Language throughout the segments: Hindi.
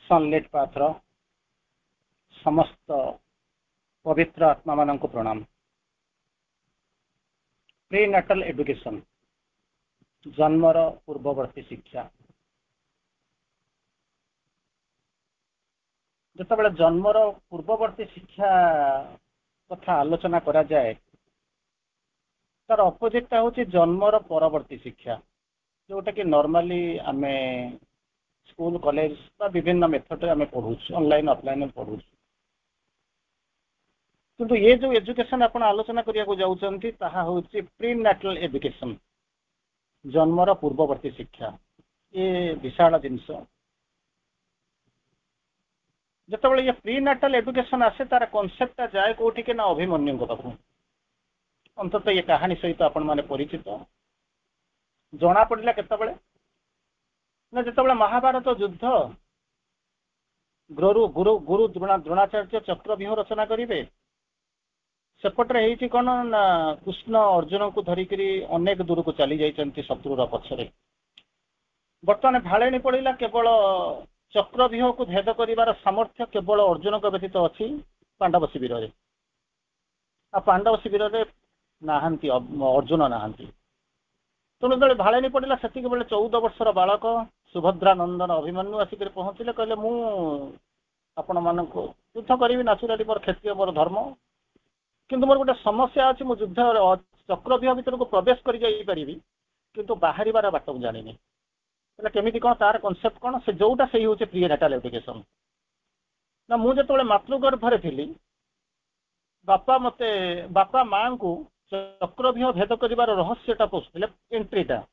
सनलाइट पाथर समस्त पवित्र आत्मा मान को प्रणाम। प्रीनेटल एजुकेशन जन्मर पूर्ववर्ती शिक्षा। जिते जन्मर पूर्ववर्ती शिक्षा कथा आलोचना करा जाए तार अपोजिटा हूँ जन्मर परवर्ती शिक्षा जोटा कि नॉर्मली आमे स्कूल कॉलेज बा विभिन्न मेथड आमे पढ़ू ऑनलाइन ऑफलाइन पढ़ू किंतु ये जो एजुकेशन आपण आलोचना करिया जाउछंती ताहा होछि प्रीनेटल एजुकेशन जन्मर पूर्ववर्ती शिक्षा। ये विशाल जिनस जिते ये प्रीनेटल एजुकेशन आसे तार कॉन्सेप्ट जाए कोठी के ना अभिमन्यु पाखु अंततः ये कहानी सहित आपण माने परिचित जना पड़िला केतबेले ना जिते महाभारत युद्ध गुरु गुरु गुरु द्रोणाचार्य चक्रव्यूह रचना करेंगे सेपटे होती कौन ना कृष्ण अर्जुन को धरिकी अनेक दूर को चली जाइए शत्रुर पछरे बर्तमान भाड़े पड़ा केवल चक्रव्यूह को भेद कर सामर्थ्य केवल अर्जुन को व्यतीत अच्छी पांडव शिविर में आ पांडव शिविर में नहांती अर्जुन नहांती तेणु जो भाड़े पड़ा से बेले 14 वर्षर बालक सुभद्रा नंदन अभिमन्यु आसिक पहुंचले कहले मु आपण मान युद्ध करी नाचुराली मोर क्षेत्रीय मोर धर्म किंतु मोर गोटे समस्या अच्छी मुझ युद्ध चक्रव्यूह भीतर को प्रवेश करी किंतु बाहर बाट को जानी केमी कौन तार कनसेप्ट कौन से जोटा से हूँ प्रीनेटल एजुकेशन ना मुझे जो मातृगर्भरे थी बापा मते बापा माँ को चक्रव्यूह भेद कर रहस्यटा पोषुले एंट्रीटा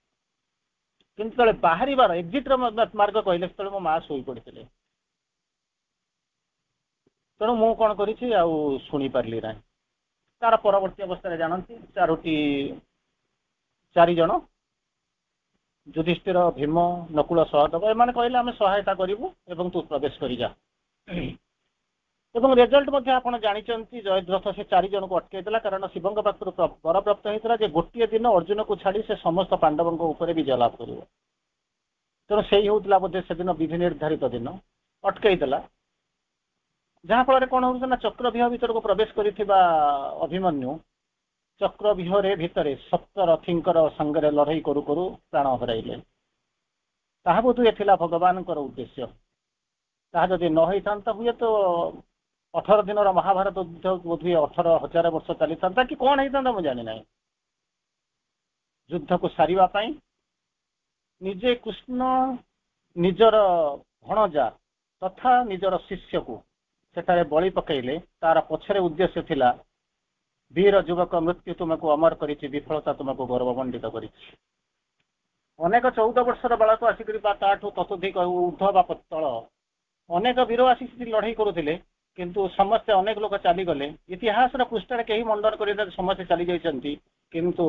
किंतु बाहर एक्जिट मार्ग कहले मो माँ शोई पड़ी तेणु मु कौन करी पार्ली ना तार परवर्ती अवस्था जानती चारि जन युधिष्ठिर भीम नकुल सहदेव एमाने कहले आमे सहायता करिवु एवं तू प्रवेश करि जा एवं रिजल्ट मध्ये आपण जानिचंती जयद्रथ से 4 जन को अटकै देला कारण शिवंग पात्र वर प्राप्त होइतला जे गोटिए दिन अर्जुन को छाड़ी से समस्त पांडवों ऊपर विजय लाभ करिवो तेणु से होउतला बोधे से दिन विधि निर्धारित दिन अटकै देला जहाँ फल कौन हो चक्रव्यूह भीतर को प्रवेश करिथिबा अभिमन्यु चक्रव्यूह भितर सप्तरथींकर संगे लड़ाई करू करू प्राण हराइले ताहा बोधुए थिला भगवान उद्देश्य ताहा जदि न होता हुए तो 18 दिन महाभारत युद्ध बोधुए 18,000 वर्ष चली था कि कौन होता मुझे जानी ना युद्ध को सारिबा पई निजे कृष्ण निजर भणजा तथा निजर शिष्य को सेठारे बलि पकईले तार पछरे उद्देश्य थिला वीर युवक मृत्यु तुमको अमर करिछि विफलता तुमको गौरवमंडित करिछि अनेक 14 वर्षर बालक आसिक ततोधिक ऊर्ध्व बा तल अनेक वीर आसिक लड़ाई करुले किंतु समस्ते अनेक लोक चलीगले इतिहास पृष्ठ कहीं मंडन कर समस्ते चली जाइछंती किंतु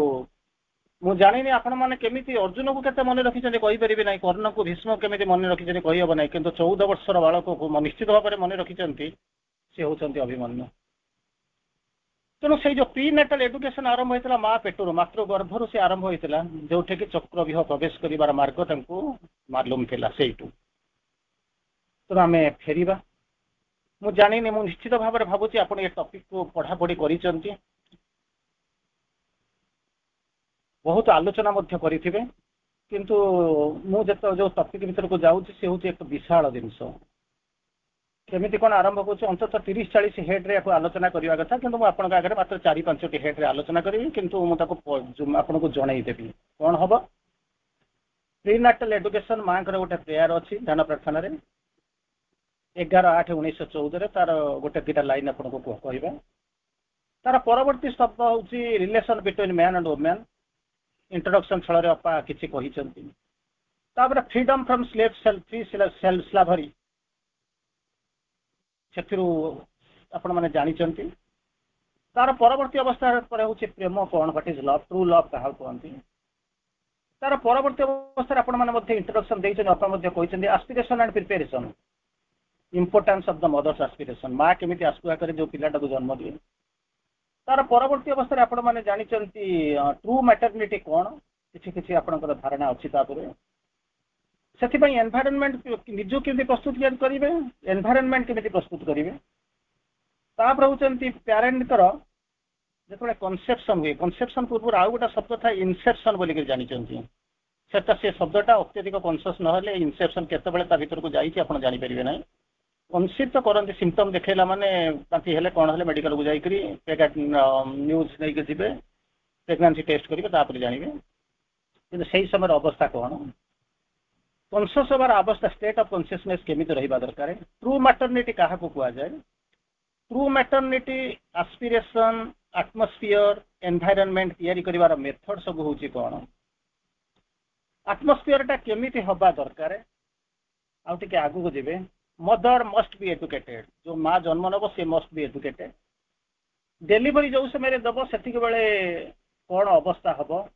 मु जानी आपण मैंने केमी अर्जुन को केते मन रखी कहीपर ना कर्ण को भीष्म केमी मन रखी कहीहब ना कि 14 वर्षर बालक को निश्चित भाव में मन रखी सी होती अभिमन्यु तेणु से जो प्रीनेटल एजुकेशन आरंभ होता माँ पेटर मातृगर्भर से आरंभ होता जो कि चक्रव्यूह प्रवेश कर मार्ग मालूम थिला सेठू तेणु आम फेरिबा मु जानी मु निश्चित भाव में भावुची आप टॉपिक को पढ़ापढ़ी करिसेंती बहुत आलोचना मध्य करिथिबे किंतु मु जो टॉपिक भीतर को जाऊँ से हूँ एक विशाल जिनस केमी कौन आरंभ कर अंततः 30-40 हेड रे आलोचना करने कथा किंतु मुझे आगे मात्र 4-5 हेड रे आलोचना करी किंतु आपन को जनईदेवी कौन हम प्रीनेटल एजुकेशन माँ गोटे प्रेयर अच्छी ध्यान प्रार्थना 11/8/1914 तार गोटे 2टा लाइन आपको कहवा तार परवर्ती शब्द हूँ relation between man and women introduction छल अपा किसी फ्रीडम फ्रॉम स्लेवरी से आपण मैंने जानी तार परवर्ती अवस्था हूँ प्रेम कौन what is love true love क्या कहते तार परवर्ती अवस्था आपण मैंने इंट्रोडक्शन देखते aspiration and preparation importance of the mother's aspiration माँ केमी आस्पिरा करे जो पिलाटा को जन्म दिए तार परवर्ती अवस्था आपण मैंने जानी ट्रू मैटरनिटी कौन किसी किसी आपंकर धारणा अच्छी से एनवायरनमेंट निजो केमती प्रस्तुत करेंगे एनवायरनमेंट केमती प्रस्तुत करेंगे तापर होती पेरेंट जो कनसेप्शन हुए कनसेप्शन पूर्व आउ गोटे शब्द था इनसेप्शन बोलिक जानते सेटा से शब्दटा अत्यधिक कनसियस ना इनसेप्शन केतबेले भीतर को जाइए आप जानीपर ना कनसिव तो करते सिम्पटम देखला माने बाकी हेले कौन हेले मेडिकल को जाइकरी न्यूज नहीं जी प्रेगनेंसी टेस्ट करेंगे तापर जानवे कि सही समय अवस्था कौन कनसियस हबार अवस्था स्टेट ऑफ कॉन्शियसनेस केमिति रहिबा दरकार ट्रू मैटरनिटी क्या कह जाए true maternity aspiration atmosphere environment तैयारी करिवार मेथड सब होची कौन एटमॉस्फियर टा केमिति हबा दरकार आउ टिके आगु को जिवे मदर मस्ट बी एजुकेटेड जो माँ जन्म नब सी मस्ट बी एजुकेटेड डेलीवरी जो समय दब से कौन अवस्था हम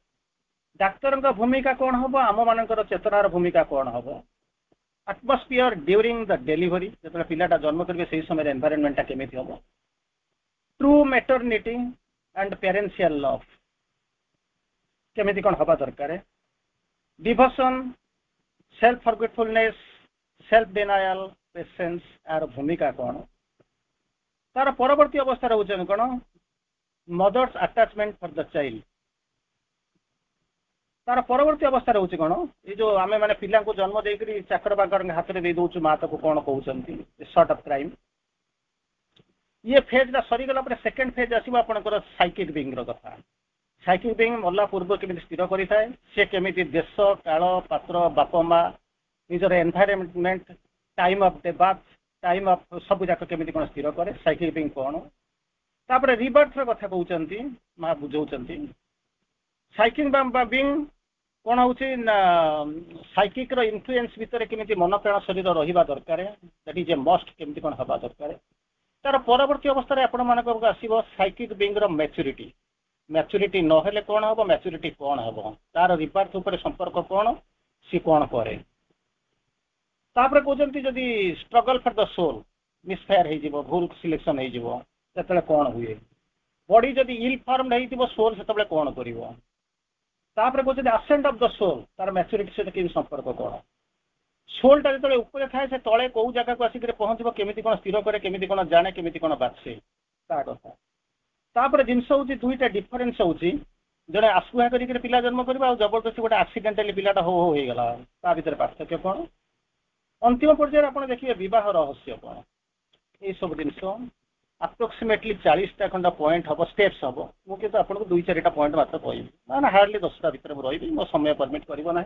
डाक्तर का भूमिका कौन हम आम मान चेतनार भूमिका कौन हम एटमॉस्फियर ड्यूरिंग द डेलीवरी जो पिलाटा जन्म करेंगे से समय एनवायरनमेंट केमिति हम true maternity and parental love केमिति कौन हवा दरकार devotion self forgetfulness self denial patience यार भूमिका कौन तार परवर्ती अवस्था रोचे कौन mother's attachment for the child तार परवर्ती अवस्था रोचे कौन ये जो आम मैंने पिला को जन्म देकर चाकर बाकर हाथ में दे दौचु माँ को कौन कहते सॉर्ट ऑफ क्राइम ये फेज सरीगला सेकेंड फेज आसो आपंकर साइकिक बीइंग कथा साइकिक बीइंग मरला पूर्व केमी स्थिर करें सी केमी देश काल पात्र बाप माँ निजर environment time of the bath time of सब जाक केमी कौन स्थिर करे साइकिक बीइंग कौन तापर रिबर्थ कथा कहते माँ बुझाऊँच साइकिक बीइंग कौन हूँ साइकिक इन्फ्लुएंस भितर केमी मन प्राण शरीर रहा दरकार दैट इज ए मस्ट केमी कौन हवा दरकार तार परवर्ती अवस्था आपण मान आसो साइकिक बीइंग मैच्योरिटी मैच्योरिटी नहेले कौन हम मैच्योरिटी कौन हम तार रिबर्थ उपर संपर्क कौन सी कौन करे तापर कहते जदि struggle for the soul misfire हो भूल सिलेक्शन हो कौन हुए बॉडी जदि इल फॉर्म हो सोल से कौन कर तापर कहते आसेंट ऑफ द सोल तार मैच्योरिटी सहित कि संपर्क कौन सोलटा जो ऊपर थाए से तले कौ जगह को आसिक पहुँचो केमी कौन स्थिर करे केमी कौन जाने केमी कौन बाछे ता कथा तापर जिनस हूँ दुईटा डिफरेन्स हूँ जड़े आसुहा कर पिला जन्म कर जबरदस्ती गोटे एक्सीडेंटाली पिलाटा हो गला ता भीतर पार्थक्य कौन अंतिम पर्यायर आप देखिए बह रहस्य कौन ये सब जिन अप्रोक्सीमेटली 40टा खंड पॉइंट हम स्टेप्स हम मुझे आपको 2-4टा पॉइंट मात्र कह ना हार्डली 10टा भितर रही मो समय परमिट करना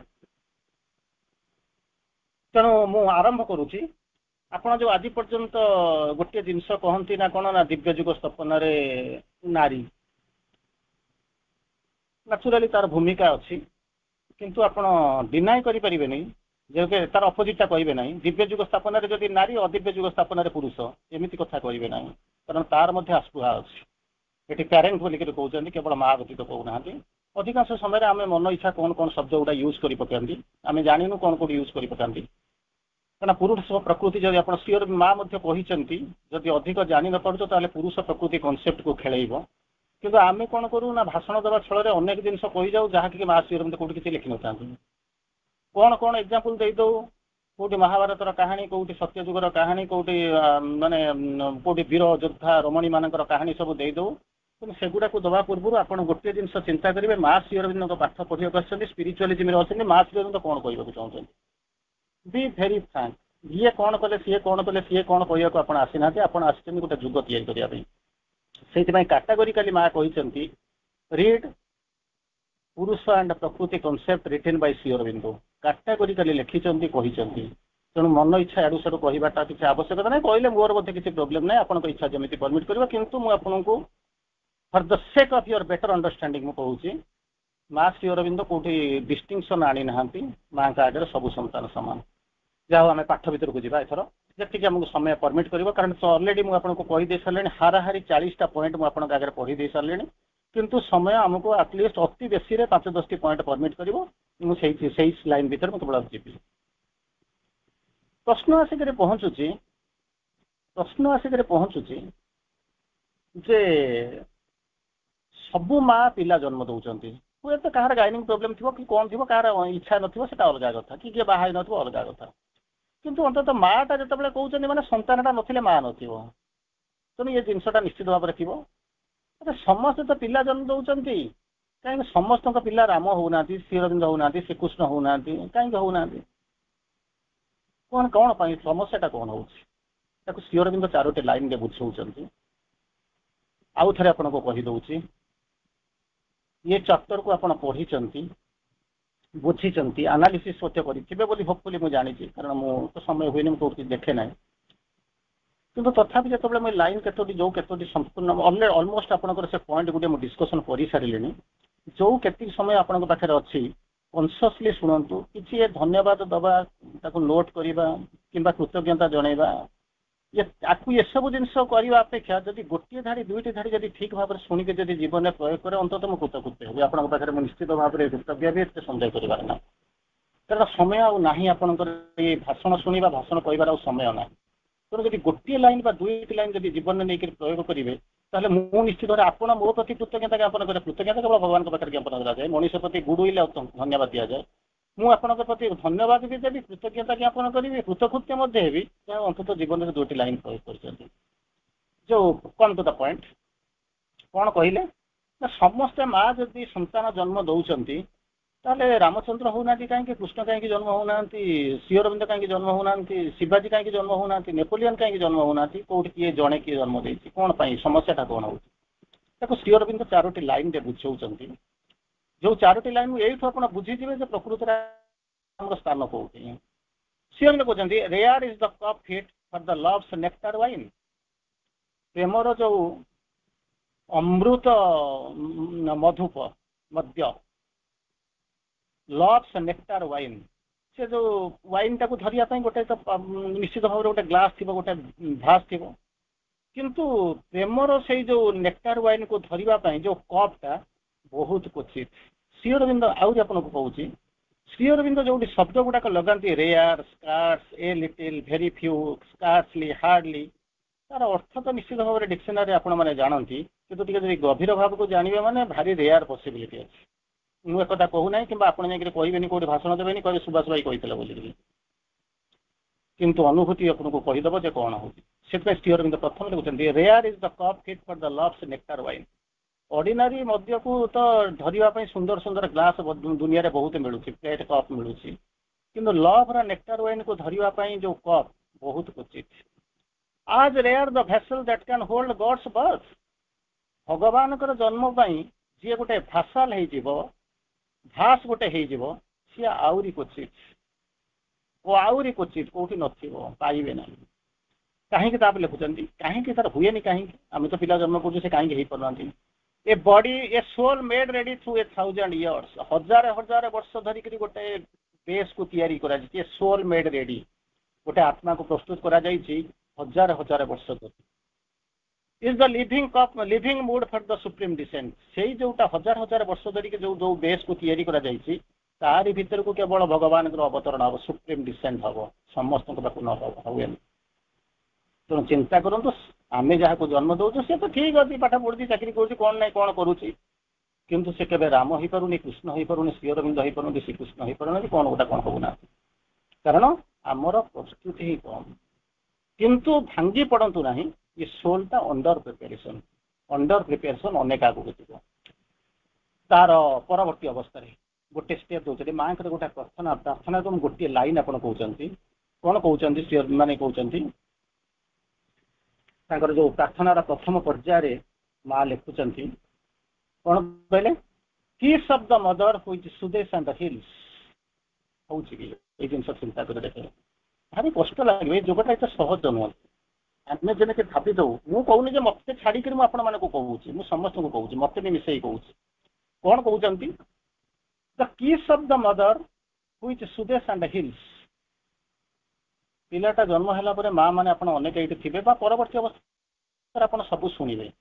तेणु मु आरंभ करुच्ची आपड़ जो आज पर्यंत गोटे जिनस कहती ना कौन ना दिव्य जुग स्थापन नारी नेचुराली तार भूमिका अच्छी किंतु आपण डिनाई करें नहीं जो तार अपोजिटा कहे ना दिव्य जुग स्थापन जदि नारी अदिव्य जुग स्थापन पुरुष एमती कथा कहे ना कारण तार मध्य आस्पृहा अच्छी ये पेरेंट बोलिक कहते केवल माँ व्यतीत कहना अधिकांश समय आम मन इच्छा कौन कौन शब्द गुड़ा यूज कर पकाती आम जानू कौन कौन यूज कर पकाती कहना पुरुष प्रकृति जब आप सियोर माँ कहते जदि अधिक जानी न पार्छ तो पुरुष प्रकृति कनसेप्ट को खेलब किंतु आम कौन करूँ ना भाषण देवा छल अनेक जिन कही जाऊ जहाँकि माँ सियोर मत कौटी किसी लिखि न था कौन कौन एग्जांपल दे दो कौटी महाभारतर कहानी कौटी सत्यजुगर कहानी कौटी माने कौटी वीर योद्धा रमणी मान कहानी सब दे दो कि सेगुड़ा को दवा पूर्व आप गोटे जिन चिंता करेंगे माँ श्री अरविंद पाठ पढ़ा स्पिरिचुआलिज्म अच्छे माँ श्री अरविंद कौन कहना चाहते बी भेरी फ्रांक ये कौन कले सी कौन कले सी कौन कहूँ आप आसी ना आप गोटे जुग तैयारी से कैटेगोरिकली माँ कहते read Purusha and Prakriti concept written by Sri Aurobindo categorically लिखिंट कहते तेणु मन इच्छा याडू साडू कहवाटा किसी आवश्यकता ना कहले मोर मध्य किसी प्रोब्लेम ना आपको इच्छा जमी परमिट कर किंतु मुझे for the sake of your better understanding मुझे माँ श्री अरविंद कौटी डिस्टिंक्शन आनी ना माँ का आगे सब संतान सामान जहाँ आम पाठ भर को जावा एथर जी आमको समय परमिट कर कारण तो अलरेडी मुझे कहीदे सारे हाराहारी 40टा पॉइंट मुझे आगे पढ़ी दे सारे किंतु समय आमको एटलिस्ट अति बेसी 5-10टी पॉइंट परमिट कर लाइन भर केवल जी प्रश्न आसिक पहुँचुची जे सबु माँ पिला जन्म दौरान हुए तो कहार गाइनिंग प्रोब्लेम थी कि कौन थी कहार इच्छा नथिबो सेटा अलग कथा कि किए बाहा नथिबो अलग कथा किंतु अंततः माटा जिते कहते माने संतानटा नथिले मा नथिबो तेणु ये जिनसटा निश्चित भाव में थी समस्ते तो पिला जन्म दौरान कहीं समस्त पिला राम होना श्रीअरविंद होना श्रीकृष्ण होना कहीं होना कौन कौन समस्याटा कौन हो श्रीअरविंद चारोटी लाइन रे बुझाऊँ आउ थे आपको कहीदे ये चैप्टर को आप पढ़ी बुझी आनालीसीस करेंगे होपफुली मुझे जानी कारण मु तो समय हुए मुझे देखे ना किंतु तथापि जो मैं लाइन केतोटी जो केतोटी संपूर्ण ऑलमोस्ट आपंकर से पॉइंट गोटे मुझे डिस्कसन कर सारे जो केत समय आपन पाखे अच्छी कनसीयसली शुणु कि धन्यवाद दबा नोट करवा कि कृतज्ञता जनइबा ये सब जिन करने अपेक्षा जब गोटे धाड़ी दुईटी धाड़ी जब ठीक भाव में शुणिक जब जीवन में प्रयोग करे अंततः मुझे कृतकृत्य होगी आपंक पाखे निश्चित भाव में कृतज्ञ भी एत संदेह कर कारण समय आना आपंकर ये भाषण शुणा भाषण कह समय ना तेणु जब गोटे लाइन दुईटी लाइन जब जीवन में नहीं प्रयोग करेंगे ताहले मु निश्चित भाव आप मो प्रति कृतज्ञता ज्ञापन करें कृतज्ञता केवल भगवान पाखे ज्ञापन कराए मनुष्य प्रति गुड़ धन्यवाद दि जाए मुझे प्रति धन्यवाद भी देवी कृतज्ञता ज्ञापन करी कृतकृत्य भी अंततः जीवन में दुईटी लाइन प्रयोग कर जो कम टू द पॉइंट कौन कहले समस्ते माँ जदि संतान जन्म दौरान ताले रामचंद्र होना कहीं कृष्ण कहीं जन्म होना श्रीअरविंद कहीं जन्म होना शिवाजी कहीं जन्म होना नेपोलियन कहीं जन्म होना कौट किए जड़े किए जन्म देती कौन समस्याटा कौन हो श्रीअरविंद चारोटी लाइन रे बुझाऊँ जो चारोटी लाइन यू आप बुझीजे प्रकृति स्थान कौटी श्रीअरविंद कहते rare is the cup fit for the love's nectar wine Premiere जो अमृत मधुप मद्य लव्स नेक्टर वाइन से जो वाइन टाक धरिया गोटे तो निश्चित भाव में गोटे ग्लास थी गोटे भास थी किंतु प्रेमर से जो नेक्टर वाइन को धरिया जो कपटा बहुत क्वचित श्रीअरविंद आहरी आपको कहूँ श्रीअरविंद जो शब्द गुड़ाक लगाती rare scarce a little very few scarcely hardly तार अर्थ तो निश्चित भाव में डिक्शनरी आपण मैंने जानती कि गभीर भाव को जानवे मैंने भारी रेयर पॉसिबिलिटी अच्छी मुझे एक कहूना कि आप कहे कौट भाषण देवे कहे सुभाष भाई कहते बोलिए किंतु अनुभूति आपको कहीदेव जे कौन हो श्रीअरविंद प्रथम लिखुं rare is the cup fit for the love's nectar wine ordinary मद्य को तो धरिया सुंदर सुंदर ग्लास दुनिया रे बहुत मिलूँ प्लेट कप मिलूँ किंतु लव नेक्टर वाइन को धरिया जो कप बहुत क्वचित आज rare the vessel that can hold God's birth भगवान जन्म जी गोटे भासाल हो भास गोटे हो सी आहरी क्वचित वो आहरी क्वचित कौटी नाइबे ना कहीं लिखुं कहीं तार हुए कहीं आम तो पिला जन्म कर कहीं पार a body a soul made ready through 1000 years हजार हजार वर्ष धरिक गोटे बेस को तैयारी करा सोल मेड रेडी गोटे आत्मा को प्रस्तुत करा हजार हजार वर्ष धरी is the living cup living mould for the supreme descent से जोटा हजार हजार वर्ष धरिक जो जो बेस को तैयारी करा तारी भीतर को केवल भगवान अवतरण हम सुप्रीम डिसेंट हम समस्त हुए तेणु चिंता करूँ आमे जहाँ को जन्म दौर सी तो ठीक अच्छी पाठ पढ़ी चाकरी करुँच कौन ना कौन करुँच किंतु से केवे राम हो पारुनी कृष्ण हो पारुनी श्रीअरविंद हो पारुनी श्रीकृष्ण हो पारुनी कौन गोटा कौन होना कारण आमर प्रस्तुति ही कम किंतु भांगी पड़तु ना ये सोलटा अंडर प्रिपेरेसन अनेक आगे जीव तार परवर्ती अवस्था गोटे स्टेप दौर माँ गोटे प्रार्थना प्रार्थना तो गोटे लाइन आप कहते कौन कहते श्री माने कहते जो प्रार्थनार प्रथम पर्यायर माँ लिखुंट कौन कहले किस ऑफ द मदर व्हिच सुदेश एंड द हिल्स हूँ कि ये जिन चिंता कर देखे भारी कष्ट लगे जोगटा एत सहज नुह आम जमी भावी दौ मुझे कहूनी मत छाड़िक कहूँ समस्त को कहूँ मत भी मिसई कहूँ कौन कहते the kiss of the mother which सुदेश एंड हिल्स पिलाटा जन्म है माँ मैंने अनेक ये थे परवर्ती अवस्था आप सब शुणे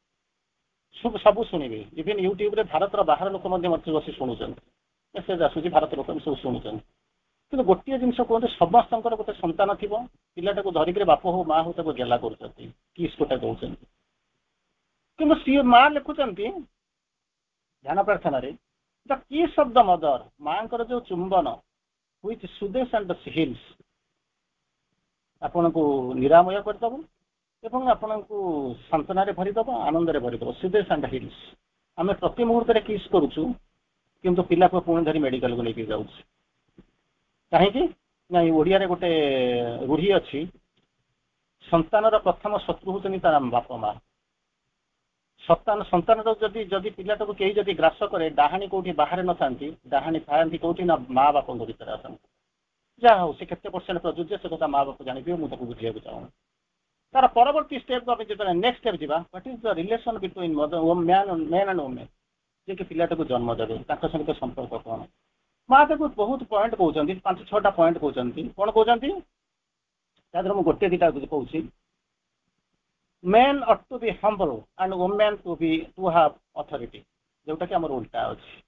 सब शुणे इवेन यूट्यूब रे भारत बाहर लोक बस शुणुं मेसेज आसूँ भारत लोक सब शुणुं कि गोटे जिन कहते समस्त गोटे संतान थी पिलाटा को धरिक बाप हो माँ हो गेला कर किस गोटे दौरान कि माँ लिखुं ध्यान प्रार्थना the kiss of the mother मांकर जो चुंबन व्हिच सुदेश एंड हिल्स आपनको निरामय करदब एवं आपनको सांत्वना भरीदब आनंद भरीदब सुदेश एंड हिल्स आम प्रति मुहूर्त किस करुचु किंतु पिला को पुणी धरी मेडिकल को लेके जाऊँ कहीं ना ओडिया गोटे रूढ़ी अच्छी संतानर प्रथम शत्रु होती तार बापा माँ संतान जदि जदि पिलाटा को कहीं जदि ग्रास करे डाहाणी कौटी बाहर न था डाहाणी था कौटी ना माँ बाप भर आसती जहाँ हूँ से केते परसेंट प्रযোज्य से कथा माँ बाप जानवे मुझे बुझे चाहूँ तार परवर्ती स्टेप को जो नेक्स्ट स्टेप जावा what is the relation between man and women जे कि पिलाटा को जन्म देवे सहित संपर्क कौन माँ ताको बहुत पॉइंट कहते 5-6टा पॉइंट कहते कौन कहते मुझे गोटे दीटा कहूँ men ought to be humble and women to have authority जोटा कि हमर उल्टा अछि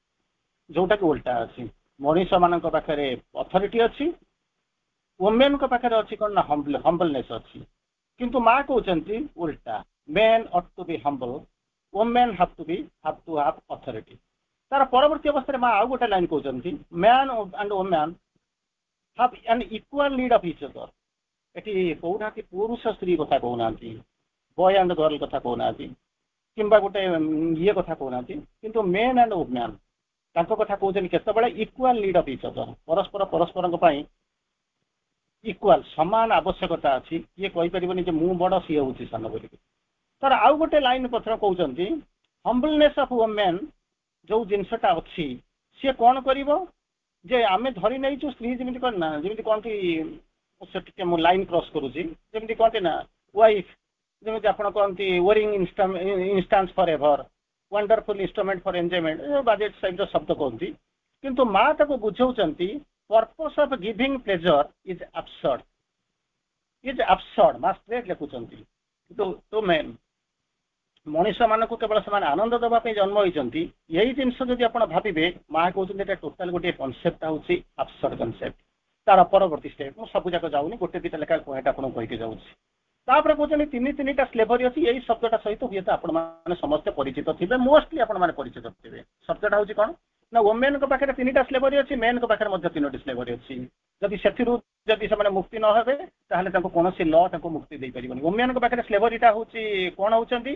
जोटा कि उल्टा अछि मनीष मानक पाखरे अथॉरिटी अछि वुमेन को पाखरे अछि कोन ना हम्बलनेस अछि किंतु मां कहउचंती उल्टा men ought to be humble women have to have authority तार परवर्ती अवस्था मां आ गोटे line कहउचंती man and woman have an equal need of each other एटी कोउना कि पुरुष स्त्री कथा कहउनांती बॉय एंड गर्ल कथा कहना किंबा गोटे ये कथा कहना किंतु मेन एंड वुमेन तांको कथा कहते केतबेले equal need of each other परस्पर परस्पर इक्वाल समान आवश्यकता अच्छी ये कहि परिबनी जे मु बड़ सी होउची सान बोली तर आउ गोटे लाइन पत्र कहउचंती हम्बलनेस ऑफ वुमेन जो जिनसटा अच्छी सी कोन करिवो जे आमे धरि नै छु स्त्री जेमिति करना जेमिति कोनती से मु लाइन क्रॉस करूची जेमिति कोनती ना वाइफ जमी आप कहते वरिंग instance for ever wonderful instrument for enjoyment बजेट टाइप शब्द कहती किंतु माँ ताको बुझाउचंती purpose of giving pleasure is absurd माँ स्ट्रेट लिखुचंती तो मेन मनीष मान को केवल से आनंद देवाई जन्म होती यही जिनस जब आप भावे माँ कहते टोटाल गोटे कनसेप्ट हूँ एब्सर्ड कनसेप्ट तार परवर्ती स्टेप मुझे सबूक जाऊनी गोटे दीटा लेखा पॉइंट आपको कहीकि जाऊँ तापर कहते तीन स्लेभरी अच्छी यही शब्दटा सहित हुए तो आपण मैंने समस्ते परिचित थे मोस्टली आपण मैंने परिचित थे शब्दटा हूँ कौन ना वुमेन को पाखे 3टा स्लेभरी अच्छी मेन को पाखे 3टी स्लेभरी अच्छी जदि से मुक्ति न हे ताहले कौन लॉ मुक्ति दे पारे वुमेन को पाखे स्लेभरीटा हूँ कौन होती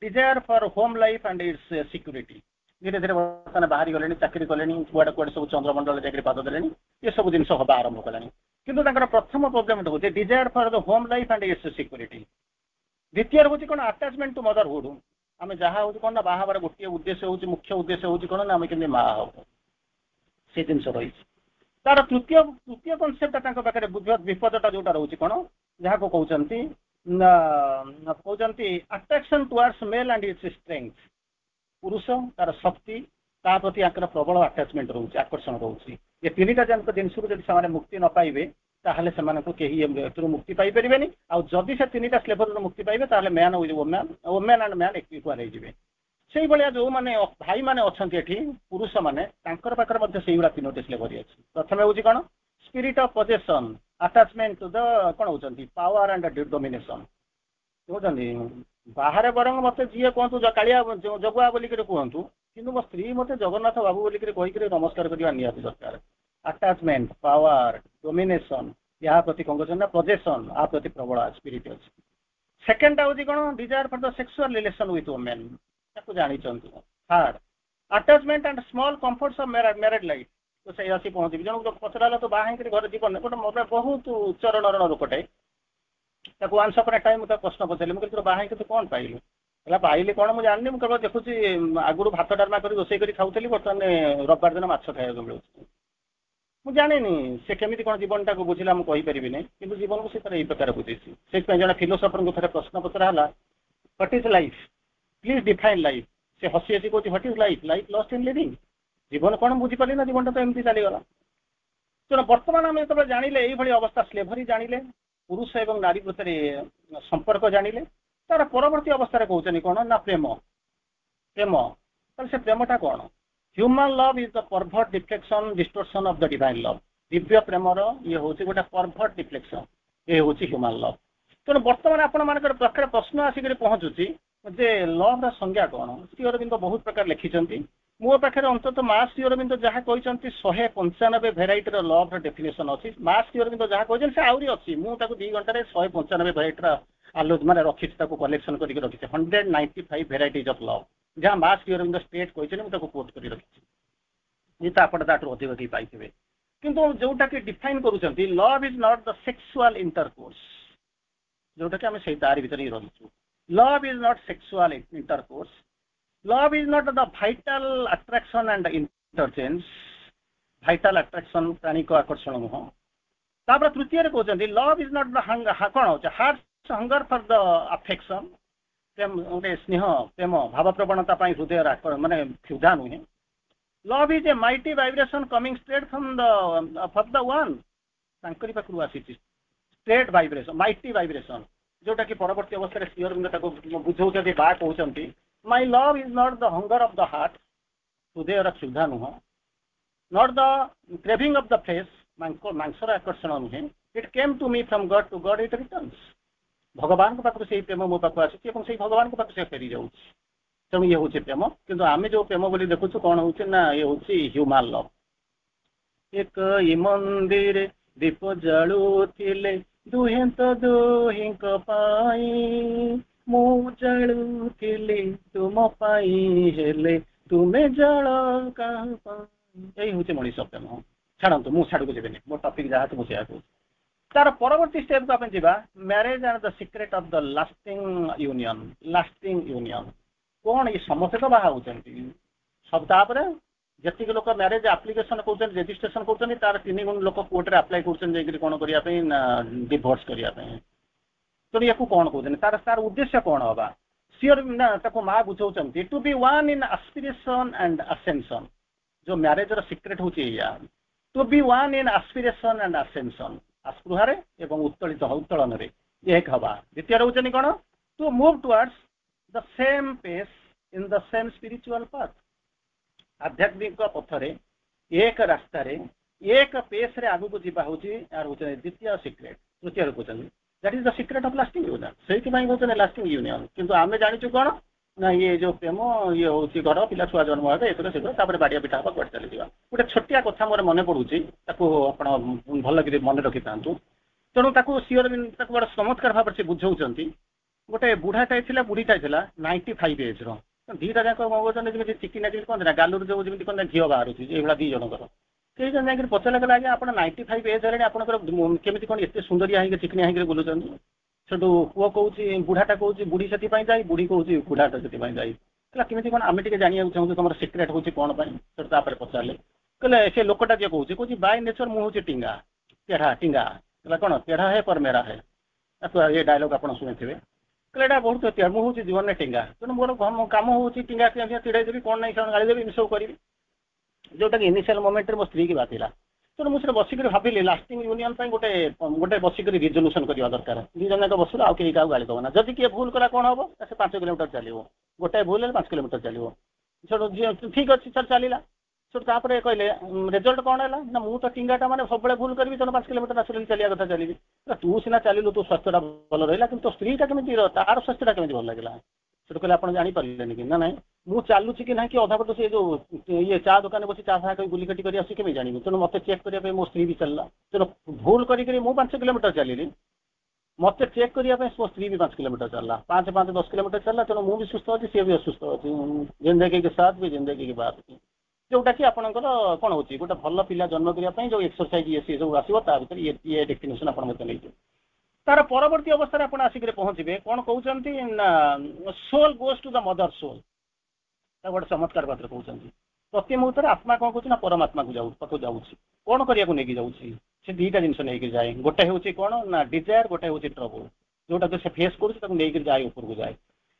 desire for home life and it's security धीरे धीरे बर्तमान बाहरी गले चाकरी कले कुआड़े कुआड़े सब चंद्रमंडल जाकर पाद दे ये सब जिन हवा आरंभ कला किंतु प्रथम प्रोब्लेम हूँ desire for the home life and it's security द्वितीय हूँ कौन अटैचमेंट टू मदरहुड आम जहाँ हूँ कौन ना बाहार गोटे उद्देश्य हूँ मुख्य उद्देश्य हूँ कौन ना आम के माँ हम से जिन रही तार तृतीय कनसेप्टा पाखे विपदटा जोटा रोचे कौन जहाँ को कहते attraction towards male and its strength पुरुष तार शक्ति ता प्रति आकर प्रबल अटैचमेंट रोचे आकर्षण रोचे ये 3टा जाक जिनस से मुक्ति न पाइबे ताहले से कहीं मुक्ति पाई परिबेनी आ जदि से 3टा स्लेभरी मुक्ति पाइबे ताहले man with women and man equal होइजिबे सेही भलिया जो माने भाई माने अछंती एठी पुरुष माने तांकर पाकर मध्ये सेही गुडा 3टी स्लेभरी अछि प्रथमे होछि कोन spirit of possession attachment to the कोन होचंती पावर एंड डोमिनेशन होचंती बाहर बरंग मते जीए कहतु कालिया जगुआ बोली के कहतु किंतु मो स्त्री मते जगन्नाथ बाबू बोली के कहि के नमस्कार करबा नियाति दरकार अटैचमेंट पावर डोमिनेशन या प्रति कौन कहते पोजेशन आ प्रति प्रबल स्पिरिट अच्छी सेकेंडटा हूँ कौन desire for the sexual relation with women ताको जानी third attachment and small comforts of married life तो से आसी पहुंची जन पचरा तो बाहर घर जीवन गोटे मोटे बहुत चरणर लोकटे ताको आंसर पर टाइम मुझे प्रश्न पचारि मुझे बाहर तो कौन पाइलु पाइली कौन मुझे जानी मुझे देखुची आगुरी भात डालमा कर रोसे कर खाऊली बर्तमान रविवार दिन माछ खाइबा मिलूँ मुझे जानी से केमी कौन जीवनटा को बुझला मुझे कहीपरि कि जीवन को से प्रकार बुझे से जन फिलोसफर को थे प्रश्न पचरा what is life please define life से हसी हसी कहती what is life life lost in living जीवन कौन बुझीपारे ना जीवन तो एमती चलीगला तेना बर्तमान आम जो जानिले ये अवस्था स्लेभरी जानिले पुरुष और नारी प्रति संपर्क जानिले तार परवर्ती अवस्था कहते कौन ना प्रेम प्रेम से प्रेमटा कौन human love is the pervert deflection distortion of the divine love दिव्य प्रेमर ये हूँ गोटे परभर्ट डिफ्लेक्शन ये हूँ ह्यूमन लव तेणु बर्तमान आपण मान प्रश्न आसिक पहुँचुची जे लव संज्ञा कौन श्री अरविंद बहुत प्रकार लिखिं मो पाखे अंतत माँ श्री अरविंद जहाँ कहते 195 भेराइटर लव डेफिनेशन अच्छी माँ श्री अरविंद जहाँ कहते से आहरी अच्छी मुझे 2 घंटे 195 भेराइटर आलो माने रखी कलेक्शन करके रखी 195 भेराइटीज ऑफ लव जहाँ माँ श्री अरविंद स्टेट कहते मुझे कोट कर रखी ये तो आपड़ ताठू अधिक कहीं पाइबे किंतु जोटा कि डिफाइन करूँ love is not the sexual intercourse जोटा कि आम से तार भर ही रहीचु love is not sexual intercourse love is not the vital attraction and interchange vital attraction प्राणी को आकर्षण नुह तापर तृतीय कहते लव इज नॉट द कौन हो heart hunger for the affection गोटे स्नेह प्रेम भाव प्रवणता हृदय माने क्षुधा नुहे love is a mighty vibration coming straight from the one तांकरी पाखु आसी स्ट्रेट वाइब्रेशन माइटी वाइब्रेशन जोटा कि परवर्ती अवस्था श्री अरविंद बुझाऊँ बा कहते my love is not the hunger of the heart हृदय क्षुधा नुह not the craving of the flesh मांसर आकर्षण नुहे it came to me from God to God it returns भगवान को पाखु से प्रेम मो पाखु आसी भगवान को पाखु से फेरी जाऊँ तेणु ये हूँ प्रेम किंतु आम जो प्रेम बोली देखुचु कौन हूँ ना ये हूँ ह्यूमान लव एक मंदिर दीप जलुले दुहे तो दुहि मु जलुले तुम हेले तुम्हें जल यही हूँ मनीष प्रेम छाड़ू मुझे छाड़ू जी मो टपिक जहाँ मुझे कहूँ तार परवर्ती स्टेप को आप marriage and the secret of the lasting union कौन ये समस्ते तो बाहा होती सब तापर जी लोक मैरेज आप्लिकेसन कर रेजिस्ट्रेशन कर तार 3 गुण लोक कोर्टे अप्लाई कर कौन करने डिवोर्स करने तो या कौन कहते तार तार उद्देश्य कौन हवा सीओर ना माँ बुझाऊँ to be one in aspiration and ascension जो मैरेज सीक्रेट हूँ to be one in aspiration and ascension आस्पृहार एवं उत्तोलन एक हवा द्वितीय रोचे कौन to move towards the same pace in the same spiritual path आध्यात्मिक पथरे एक रास्तार एक पेस रे आगु को जीवा होची यार होचे द्वितीय सीक्रेट तृतीय कहते that is the secret of lasting union से कहते लास्टिंग यूनियन किंतु आमे जानिचु कौन ना ये जो प्रेम ये हूँ घर पिला छुआ जन्म है ये शीघ्र बाड़िया पिठा हम कट चली गोटे छोटिया कथा मोर मन पड़ूँ आप भल मन रखी था तेणु सीओर बड़े चमत्कार भाव से बुझाऊँ गोटे बुढ़ाटाई थी बुढ़ीटाई 95 एज दीटा जाक कहते चिकिना कहते गालूर जो जमी कहते झील बाहर ये 2 जनकर कई जन जाकर पचारे गला आज्ञा आप 95 एज है आपंकर केमी कौन एत सुंदरिया होगी चिकनिया होकर बुलूँ सेठू पुओ कौन बुढ़ाटा कौन बुढ़ी से बुढ़ी कौन बुढ़ाटा से केमी कौन आम टे जाना चाहूँ तुम सीक्रेट हूँ कौन पर पचारे कहले से लोकटा जी कौन बाय नेचर मुझे टींगा टेढ़ा टींगा कहला कौन टेढ़ा है पर मेरा है ये डायलॉग आप शुणी थे कहले बहुत मुझे जीवन में टींगा तेणु मोर कम हूँ टींगा चिड़ाई देवी कौन नहीं गाड़ी देवी सब करी जोटा कि इनिशियल मोमेंट मो स्त्री की बात था तेणु मुझे बसिक भाविली लास्टिंग यूनियन गोटे गोटे बसिक रिजोल्यूशन करवा दरकार 2 जन बस आउ कहीं क्या गाड़ी दबना जदि किए भूल कला कौन हम से 5 किलोमीटर चलो गोटाए भूल है 5 किलोमीटर चलो छोड़ ठीक अच्छे सर चलला छोड़ कहले रिजल्ट कौन है ना मुझे तो टींगाटा मैंने सब भूल करी तेणु 5 किलोमीटर आसली चलिया कथा चलिए तू सीना चलू तो स्वास्थ्यटा भल रहा कि तो स्त्रीटा केमी तार स्वास्थ्यटा केमी भल लगे से कहले आप जानीपारे कि ना ना मुझे चलुची कि ना कि अधा पट से जो ये चा दुकान बस चा फा गुलिकटी कर आसमी जानी तेणु मत चेक करने मो स्त्री भी चलला तेणु भूल करी 5 किलोमीटर चलिए मत चेक करने मो स्त्री भी 5 किलोमीटर चलला 5-5 10 किलोमीटर चलला तेणु मुझे भी सुस्थ अच्छी सी भी असुस्थ अच्छी जिंदगी के साथ भी जिंदगी की बात की जोटा कि आपंकर कौन हो गोटे भल पिला जन्म करने जो एक्सरसाइज ये सी सब आसो ये डेफिनेशन आप नहीं तार परवर्ती अवस्था आप आसिक पहुँचे कौन कहते soul goes to the mother soul गोटे चमत्कार बात कहते प्रति मुहूर्त आत्मा कौन कहना परमात्मा को पाखु जाऊँ कौन करने को लेकिन जाऊँ से 2टा जिन नहीं जाए गोटे हूँ कौन ना डिजायर गोटे हूँ ट्रबल जोटा तो से फेस कर जाए ऊपर जाए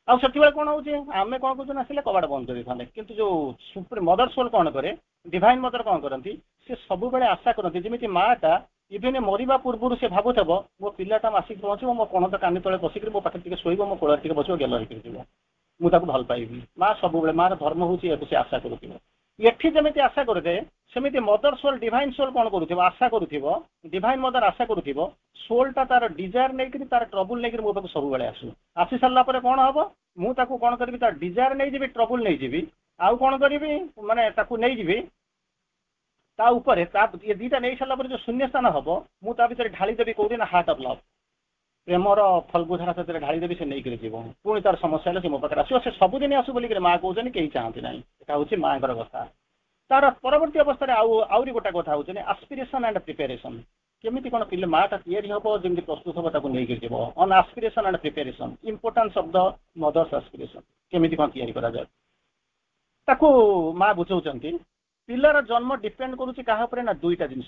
आउ से कौन हो आम कौन कहते आसे कबाड़ बंद कर था कि जो सुप्रीम मदर सोल कौन करे डिवाइन मदर कौन करती सी सब आशा करती जमी माटा इभेन मरवा पूर्व से भावुव मो पिलाटा आसिक पहुँचो मो कण तो कानी तले बसिक मो पाखे शोब मो कोल टे बस गेल हो मुझे भल पाइबी माँ सब मार धर्म हूँ से आशा करुव ये जमी आशा करे सेमती मदर सोल डिवाइन सोल कौन करुव आशा करुव डिवाइन मदर आशा करुव सोलटा तार डिजायर नहीं तार ट्रबुल नहीं मो पाक सब आसू आसी सारापर कौन हम मुझे कौन करी तार डिजायर नहीं जी ट्रबुल नहीं जी आउ कौन करी माने नहीं जीवी ता ऊपर ये दीटा नहीं सारा जो शून्य स्थान हम मुझे भितर ढाली देवी कौटी ना हार्ट अफ लव प्रेमर फल्गुधारा से ढाली देवी से नहीं कर पुणी तार समस्या है मो पाखे आसो से सबुदिन आसू बोलिक माँ कहते कहीं चाहती ना यहाँ हूँ माँ कथा तार परवर्ती अवस्था आउरी गोटा कथा हूँ आस्पिरेसन एंड प्रिपेरेसन केमी कौन पिले माटा हम जमी प्रस्तुत हम नहीं कर on aspiration and preparation importance of the mother's aspiration केमी कौन या माँ बुझाऊँ पिलार जन्म डिपेंड करुच्ची क्या ना दुईटा जिनस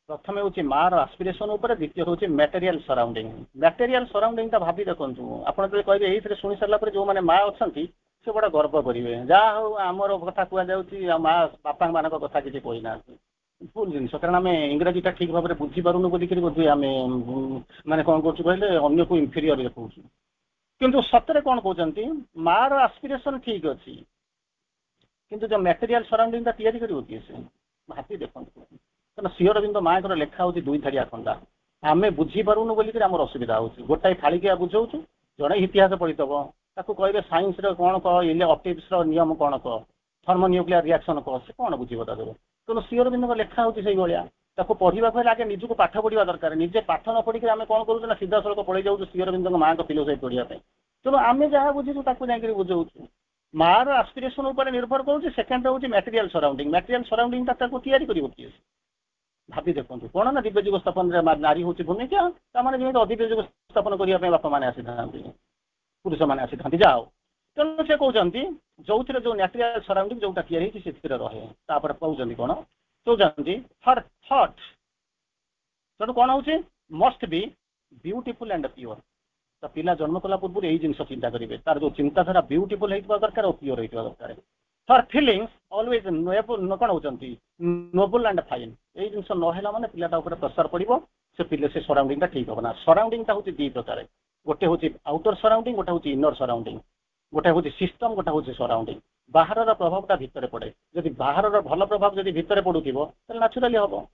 प्रथम हूँ मार आस्पिरेसन उपर द्वितीय हूँ मटेरियल सराउंडिंग मटेरियल सराउंडिंग भाभी देखो आपड़ जो कहे ये शुणी सारा जो मैंने माँ अच्छा से बड़ा गर्व करेंगे जहाँ हूँ आमर कथा कहुच्छी माँ बापा मान कथा किसी कहना भूल जिन कारण आम इंग्राजीटा ठीक भाव में बुझीपारूनु बोलिक बोधे आम मैंने कौन करूँ कहले अन्न को इनफीरियर देखा किंतु सतरे कौन कहते मार आस्पिरेसन ठीक अच्छी किंतु जो मटेरियल सराउंडिंग तैयारी करिए से भाभी देखो क्या श्री अरविंद माँ को लेखा हूँ दुई धारिया खंडा आम बुझीपारूनु बोलिक आमर असुविधा हो गोटाए फाड़िकिया बुझाऊँ जड़े इतिहास पढ़ीदब ताको कहे सैंस कौन कह ऑप्टिक्स नियम कौन कह थर्मोन्यूक्लियर रिएक्शन कह से कौन बुझे तक तेणु श्री अरविंद लेखा हूँ से भाया पढ़ा आगे निजक पाठ पढ़ा दरकार निजे पाठ न पढ़ी आम कौन करूँ सीधा सड़क पड़े जाऊँ श्री अरविंद माँ का फिलोसफी पढ़ाई तेणु आम जहाँ बुझीचु जाकर बुझाऊँ मार आस्पिरेसन उपर निर्भर करुच्ची सेकेंड हूँ मटेरियल सराउंडिंग तैयारी कर भाभी देखो कौन ना दिव्य जुग स्थापन नारी हूँ भूमिका जमी अदिव्य जुग स्थापन करने बापा मैंने आसी था पुरुष मैंने आसी था जाओ तेणु से कहते जो थे जो नेचुरल सराउंडिंग जोटा तैयारी से रहे कहते कौन कहते हर थट तेणु कौन हूँ must be beautiful and pure तो पिला जन्म कला पूर्व यही जिन चिंता करेंगे तार जो चिंताधारा ब्यूटीफुल होता दरकार और प्योर होता दरकार हर फिलिंग्स ऑलवेज कौन होती नोबल एंड फाइन यही जिन ना माने पिलाटा ऊपर प्रेसर पड़ो से पिले से सराउंडिंग ठीक हम ना सराउंडिंग हूँ दी प्रकार गोटे हूँ आउटर सराउंडिंग गोटे हूँ इनर सराउंडिंग गोटे हूँ सिस्टम गोटे हूँ सराउंडिंग बाहर प्रभावटा भितर पड़े जदि बाहर भल प्रभाव जब भितर पड़ुव नाचुराली हम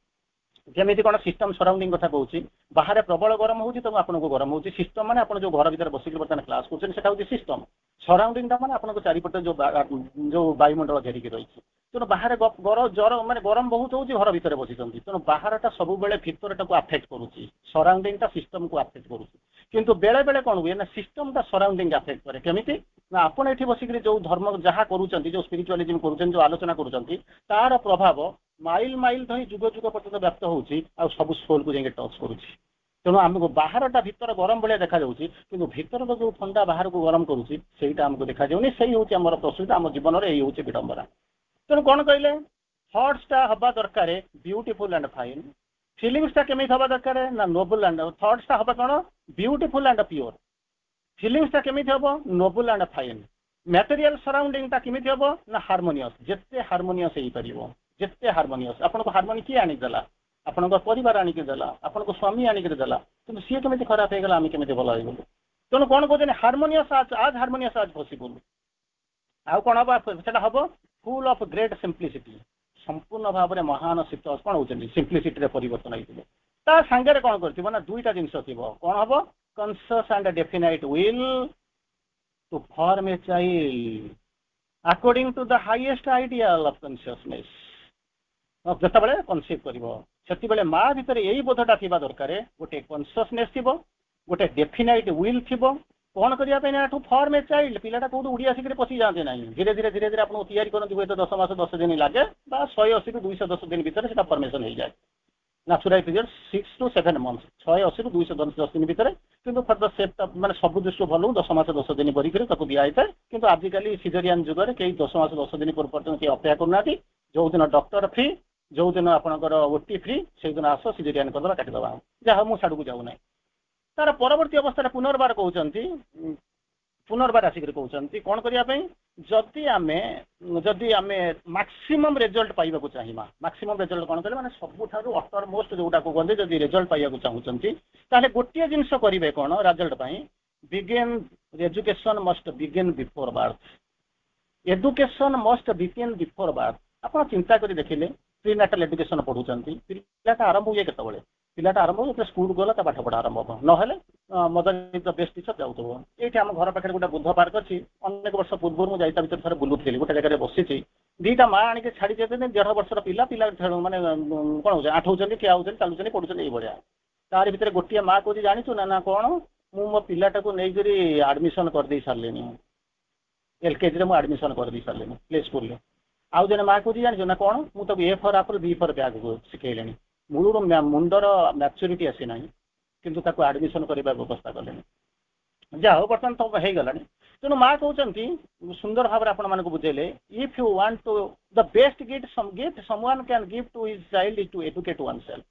जमी कौन सिस्टम सराउंडिंग कथा कहूँ बाहर प्रबल गरम हो तो आपको गरम हो सिस्टम मैंने आप जो घर भर बसिक बर्तमान क्लास कर सिस्टम सराउंडिंग मैंने आपको चारिपटे जो वायुमंडल घेरिक रही तेणु बाहर जर मैंने गरम बहुत हो घर भितर बसी तेणु बाहरटा सब बेले भितरटा आफेक्ट करुच्ची सराउंडिंग सिस्टम को आफेक्ट करुच्ची किंतु बेले बेले कौन हुए ना सिस्टमटा सराउंडिंग आफेक्ट करे केमिति ना आपण एठी बसिक जो धर्म जहाँ करुँच जो स्पिरिचुआलिज्म करुँच जो आलोचना करुँच तार प्रभाव माइल माइल धरी जुग जुग पर्यटन व्याप्त होउची आ सब सोल को जाके टच करुच्ची तेणु आमको बाहरटा भितर गरम भाया देखा कि भितर जो ठंडा बाहर को गरम करुच्ची सेटा आमको देखा जाऊनी से हूँ आम प्रस्तुत आम जीवन में यही हूँ विडंबना तेणु कौन कहले थट्सटा हवा दरकार ब्यूटीफुल एंड फाइन फिलिंग्सटा केमी हवा दरकार ना नोबल एंड थट्सटा हवा कौन ब्यूटीफुल एंड प्योर फिलिंग्सटा केमी हम नोबल एंड फाइन मटेरियल सराउंडिंगटा केमी हम ना हार्मोनियस जिते हार्मोनियस हो पार जिते हार्मोनियस आपको हार्मोनी किए आनिकदेला आपण परिवार आनिकदेला आपण स्वामी आनिकदेला कि सी केमी खराब हो गला आम केमी भल हो तेणु कौन कहते हार्मोनियस आज हार्मोनियस आज पॉसिबल आउ कौन हम से हम फुल ऑफ ग्रेट सिंप्लिसिटी संपूर्ण भाव में महान शीत कौन होती सिंप्लिसिटी परिवर्तन होता सांगे कौन कर ना दुईटा जिन कौन हम conscious and definite will to form a child according to the highest ideal of consciousness जिते बड़े कनसीव कर माँ भितर यही बोधटा थी दरकार गोटे कॉन्शियसनेस थी गोटे डेफिनाइट विल थी कौन करने फॉर्म ए चाइल्ड पिलाटा कौट उड़ी आसिक पशि जाते ना धीरे धीरे धीरे धीरे आपको तैयारी करते हुए 10 मास 10 दिन लगे 180 रू 210 दिन भितर से फॉर्मेशन हो जाए नेचुरल पीरियड 6 to 7 months 180 रू 210 दिन भितर किंतु फर द सेफ्ट मैंने सब दृष्टि भल 10 मास 10 दिन बरी दिखाई था कि आजिकल सिजरियान जुगर कई 10 मास 10 दिन पर्यटन किए अपेक्षा करना जो दिन डॉक्टर फ्री जो दिन आपंकर ओटी फ्री से दिन आस सिजरियान करदे काटिदे जहाँ मुझे को जाऊना तार परवर्ती अवस्था पुनर्बार कहते पुनर्बार आसिक कहते कौन करने जदि आम मैक्सिमम रिजल्ट पाइबा चाहिए मैक्सिमम रिजल्ट कौन करें मैंने सबुठ अटर मोस्ट जोटा को कहते जब रिजल्ट पाइबा चाहते ताले गोटे जिनस करेंगे कौन result begin education must begin before birth education must begin before birth आप चिंता कर देखिले प्रीनाटाल एजुकेशन पढ़ुं पिलाटा आरंभ हुए केत पिलाटा आरंभ हो स्कूल गला पाठ पढ़ा आरंभ हम ना मद द बेस्ट टीचर जाऊथबो एठी हम घर पाखे गोटे बुद्ध पार्क अछि अनेक वर्ष पूर्व मु जाइता भीतर थरे बुलुथली गोटे जगह बसिछि दीटा माँ आनिके छाड़ी देते 1.5 वर्षर पिला पिला माने कोन हो आठ होचंदी ठिया होचंदी चालुचंदी पडुचंदी एई बढिया तार भीतर गोटिया माँ कहूँ जानिछु ना ना कौन मु मो पिलाटा को नहीं करी एडमिशन कर दे सारलेनी एलकेजी रे मु एडमिशन कर दे सारलेनी प्ले स्कूल रे आउ जने माँ कहूँ जानिछु ना कौन मु तब A for apple B for bag को सिखेलेनी मूलर मुंडर मैच्योरिटी आसी ना किंतु ताको एडमिशन करबा व्यवस्था कलेनी जा हो बर्तमान तो हे गलानी तेणु माँ कहते सुंदर भाव में आपण मानक बुझेले if you want to the best gift someone can give to his child is to educate oneself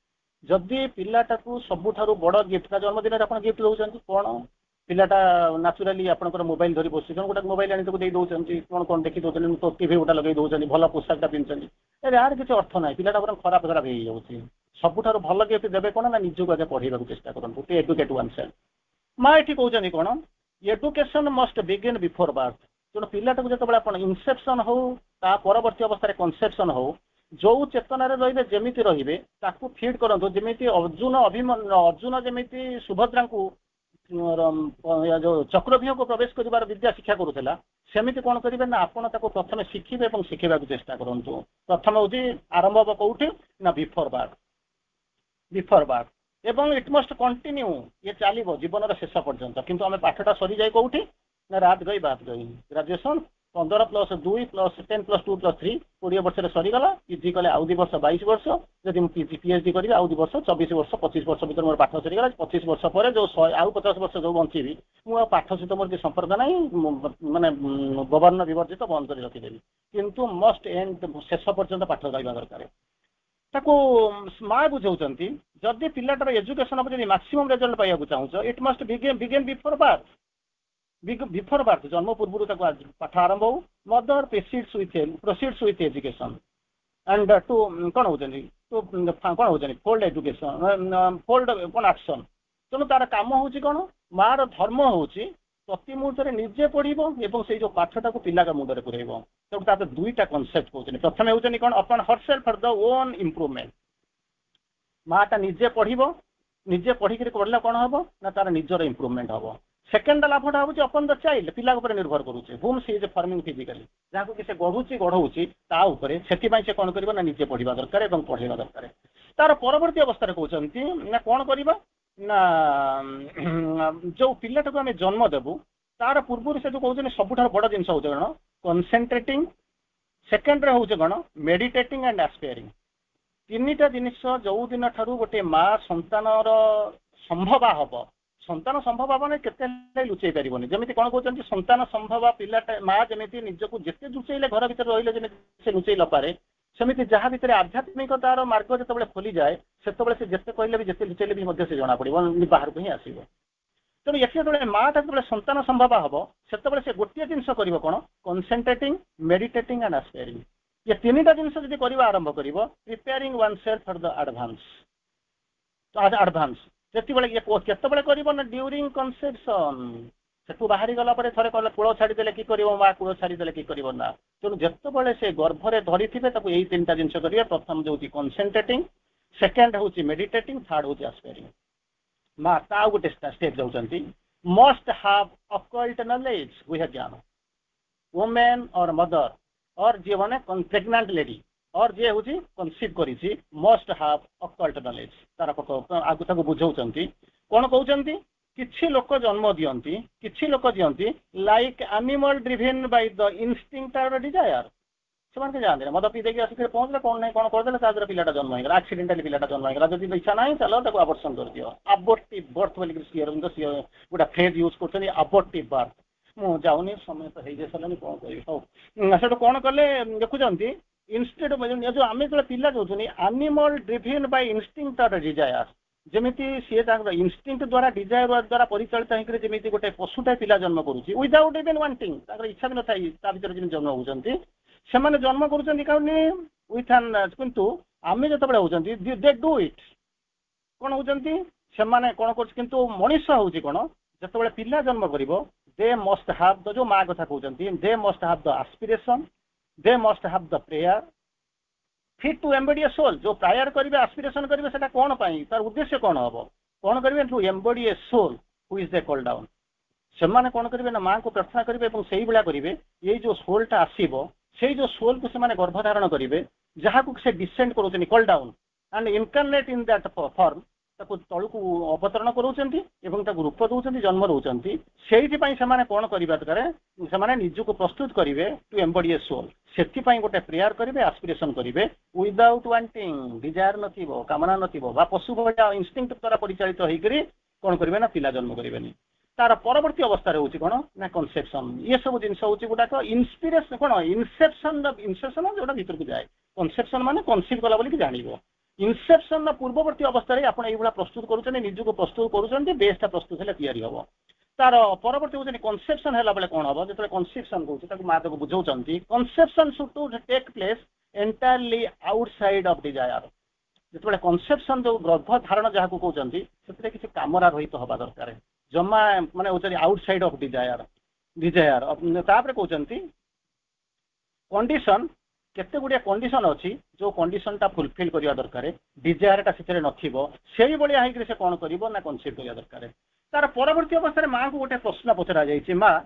जदि पिलाटा को सबुठारु बड़ गिफ्ट का जन्मदिन आप गिफ्ट दौरान कौन पिलाटा नाचुराली आपंकर मोबाइल धरी बस गोटे मोबाइल आनी दे दौरान कौन कौन देखी दौरान तो टीवी गोटा लगे दौरान भल पोशाकटा पिंधुंट यार किसी अर्थ ना पिलाटा खराब खराब हो जाऊँगी सबुठारु भल गिफ्ट देवे कौन ना निजक आगे पढ़ाई चेष्टा करूँ टू एडुकेट वन सेल्फ माँ ये कहते कौन education must begin before birth तेणु पिलाटा को जो इनसेप्शन हो परवर्ती अवस्था कनसेप्शन हो जो चेतनार रे जमी रे ताकू फीड करूँ जमी अर्जुन जमी सुभद्रा को जो चक्रव्यूह को प्रवेश कर विद्या शिक्षा करूला सेमती कौन करेंगे ना आपड़ प्रथम शिखे और शिखेबा चेष्टा करूँ प्रथम हूँ आरंभ हम कौटी ना बिफोर बार्थ एवं इट मस्ट कंटिन्यू ये चलो जीवन शेष पर्यंत किंतु आम पाठटा सरी जाए कौटी ना रात गई बात गई ग्रेजुएशन 15+2 + 10+2+3 20 वर्ष सरीगला पीजी कले आउ 2 वर्ष 22 वर्ष जब पीएचडी करी आउ 2 वर्ष 24 वर्ष 25 वर्ष भर मोर पाठ सरीगला 25 वर्ष पर जो आउ 50 वर्ष जो बंची मु पाठ सहित मोर संपर्क ना माने गवर्नर विवर्जित बंद कर रखिदेवी किंतु मस्ट एंड शेष पर्यंत पाठ रहा दरकार ताको माँ बुझाऊँगी जदि पिलाटार एजुकेशन मैक्सिमम रिजल्ट पाइबा चाहूँ it must begin before birth जन्म पूर्व पाठ आरंभ हो mother proceeds with education and two कौन होती टू कौन होती फोल्ड एजुकेशन फोल्ड कौन एक्शन तेणु तार कम हूँ कौन मार धर्म हूँ प्रति मुहूर्त निजे पढ़ो से जो पाठटा को पिला मुंडे पुरेब तेणु तार दुईटा कनसेप्ट कहते प्रथम होती कौन अपन herself for the own improvement माटा निजे पढ़ो निजे पढ़िक पढ़ला कौन हम ना तार निजर इम्प्रूवमेंट हम सेकेंड लाभटा हूँ अपन द चाइल्ड पिला निर्भर करुचे whom she is forming physically जहाँ को किसी गढ़ुची गढ़ौची से कौन कर निजे पढ़ा दरकार और पढ़ाइबा दरकार तार परवर्ती अवस्था कहते ना कौन करवा ना जो पिलाटा को आम जन्म देवु तार पूर्व से जो कहते सबुठ बड़ जिन हूँ कौन कनसेंट्रेटिंग सेकेंड हूँ कौन मेडिटेटिंग एंड एस्पायरिंग तीनिटा जिनिस जो दिन ठारू गोटे माँ संतानर संभवा हम संतान संभव भाव के लुचई पारनि जमी कौन कहते संतान संभव पिलाटा माँ जमी निजक जिते लुचेले घर भर रही से लुचई न पारे सेमती जहाँ भितर आध्यात्मिकतार मार्ग जो खोली जाए से जिते कहले भी जिते लुचेले भी से जना पड़ो बाहर को ही आसो तेणु ये जो माँटा जो संतान संभव हम से गोटे जिनस कर कौन कनसेंट्रेटिंग मेडिटेटिंग एंड एस्पायरिंग ये तीनिटा जिनस जब करवा आरंभ कर preparing oneself for the advance केतबले कर ना ड्यूरिंग कनसेप्शन से बाहरी गला थे कहले कूल छाड़देले कि माँ कूल छाड़देले कि ना तेणु जितेबाला से गर्भरे धरी थे यही तीन जिन करेंगे प्रथम जो कनसेंट्रेटिंग सेकेंड हूँ मेडिटेटिंग थर्ड हूँ एस्पायरिंग माँ ता गोटे स्टेज जाऊँगी मस्ट हाव अकल्ट नॉलेज गुह्य ज्ञान वुमेन और मदर और जी मैंने प्रेग्नेंट लेडी और जी हूँ कनसीव करी मस्ट हाव अकल्ट नॉलेज तार आगु बुझाऊँगी कौन कहते किछि लोक जन्म दियंती किछि लोक दियंती like animal driven by the instinct और डिजायर से जानते मद पी देखिए आसिक पहुँचले कौन नहीं कौन करदे तार पिलाटा जन्म होगा एक्सीडेंटली पिलाटा जन्म होगा जब इच्छा ना चलो ताको आबर्सन कर दियो अबोर्टिव बर्थ बोल गोटे फ्रेज यूज कर अबोर्टिव बर्थ मु जाऊनी समय तो हो सारे कौन कह से कौन कले देखुं इंस्टेड जो आम जो पिला जो एनिमल ड्रिवेन बाय इनस्टिंक्ट और डिजायर जमीती सी इनस्टिंक्ट द्वारा डिजायर द्वारा परिचालित होकर जमी गोटे पशुटा पिला जन्म करुच्ची विदाउट इवेन वांटिंग इच्छा भी न था भर जन्म होती से जन्म कर विथ एन किंतु आम जो होती दे डू इट कौन होती से कौन कर मनीष हूँ कौन जो पिला जन्म कर दे मस्ट हाव द जो माँ कथा कहते they must have the aspiration they must have the prayer fit to embody a soul जो प्रायर करेंगे एस्पिरेशन करेंगे कौन पाई तार उद्देश्य कौन हम कौन करेंगे to embody a soul who is they call down ସେମାନେ କଣ କରିବେ ନା ମାଙ୍କୁ ପ୍ରାର୍ଥନା କରିବେ ଏବଂ ସେଇଭଳିଆ କରିବେ ଏଇ ଯୋଉ ସୋଲଟା ଆସିବ ସେଇ ଯୋଉ ସୋଲକୁ ସେମାନେ ଗର୍ଭଧାରଣ କରିବେ ଯାହାକୁ ସେ ଡିସେଣ୍ଡ କରୁଛନ୍ତି call down and incarnate in that form ତାକୁ ତଳକୁ ଅବତରଣ କରାଉଛନ୍ତି ଏବଂ ତାକୁ ରୂପ ଦେଉଛନ୍ତି ଜନ୍ମ ଦେଉଛନ୍ତି ସେଇଥିପାଇଁ ସେମାନେ କଣ କରିବା ଦରକାର ସେମାନେ ନିଜକୁ ପ୍ରସ୍ତୁତ କରିବେ ଟୁ ଏମ୍ବଡି ଏ ସୋଲ୍ ସେଥିପାଇଁ ଗୋଟେ ପ୍ରେୟାର କରିବେ ଆସ୍ପିରେସନ କରିବେ ୱିଦାଉଟ୍ ୱାଣ୍ଟିଂ ଡିଜାୟାର ନଥିବ କାମନା ନଥିବ ବା ପଶୁ ଭଳିଆ ଇନଷ୍ଟିଙ୍କ୍ଟ ଦ୍ୱାରା ପରିଚାଳିତ ହେଇକରି କଣ କରିବେ ନା ପିଲା ଜନ୍ମ କରିବେନି तार परवर्ती अवस्था होची कोन ना कनसेप्शन ये सब जिनस होची गुडाक इन्स्पिरेशन कोन इंसेप्शन जोटा भीतर को जाए कनसेप्शन माने कनसीव कला बोली कि जानिबो इंसेप्शन ना पूर्ववर्ती अवस्था रे आपण एइबुला प्रस्तुत करूछन निजु को प्रस्तुत करूछन बेसटा प्रस्तुत हेले तयारी हबो तार परवर्ती होची कनसेप्शन हेला बेले कोन हबो जेतले कनसेप्शन होची ताको माता को बुझौचंती conception should to take place entirely outside of desire जेतले कनसेप्शन जो गर्भ धारण जहा को कहउचंती सेतरे किछि कामरा रहित हबा दरकार जमा माने होचरी आउटसाइड ऑफ डिजायर तापर कहउचंती कंडीशन केते गुडिया कंडीशन अछि जो कंडीशन ता फुलफिल करिया दरकार डिजायर ता सेतरे नथिबो सेही बलिया हाइकरे से कोन करिवो ना कनसेप्ट करिया दरकार तार परवर्ती अवस्था रे मां को गोटे प्रश्न पचरा जायछि मां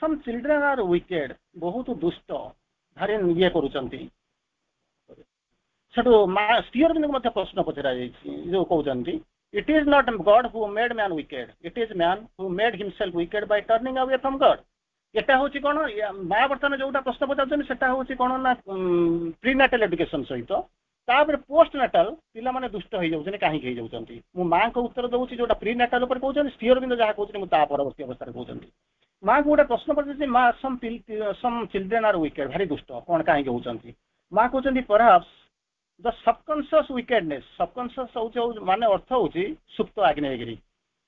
सम चिल्ड्रन आर विकेड बहुत दुष्ट भारी ये करूचंती सेटो मां स्टीयर बिन मध्य प्रश्न पचरा जायछि जो कहउचंती It is not God who made man wicked. It is man who made himself wicked by turning away from God. एटा होची कोन मां वर्तमान जोटा प्रश्न पचाउछन सेटा होची कोन ना प्रीनाटल एजुकेशन सहित तापर पोस्ट नाटल पिला माने दुष्ट होई जाउछन काहे होई जाउछंती मु मां को उत्तर दउची जोटा प्रीनाटल ऊपर कहउछन स्टीयर बिंदु जहा कहउछन मु ता परवर्ती अवस्था रे कहउछंती मां को गोटा प्रश्न पचाउछन मां सम चिल्ड्रन आर विकेड भारी दुष्ट कोन काहे कहउछंती मां कहउछंती perhaps the subconscious wickedness subconscious होउछ माने अर्थ होउछ सुप्त आग्नेयगिरी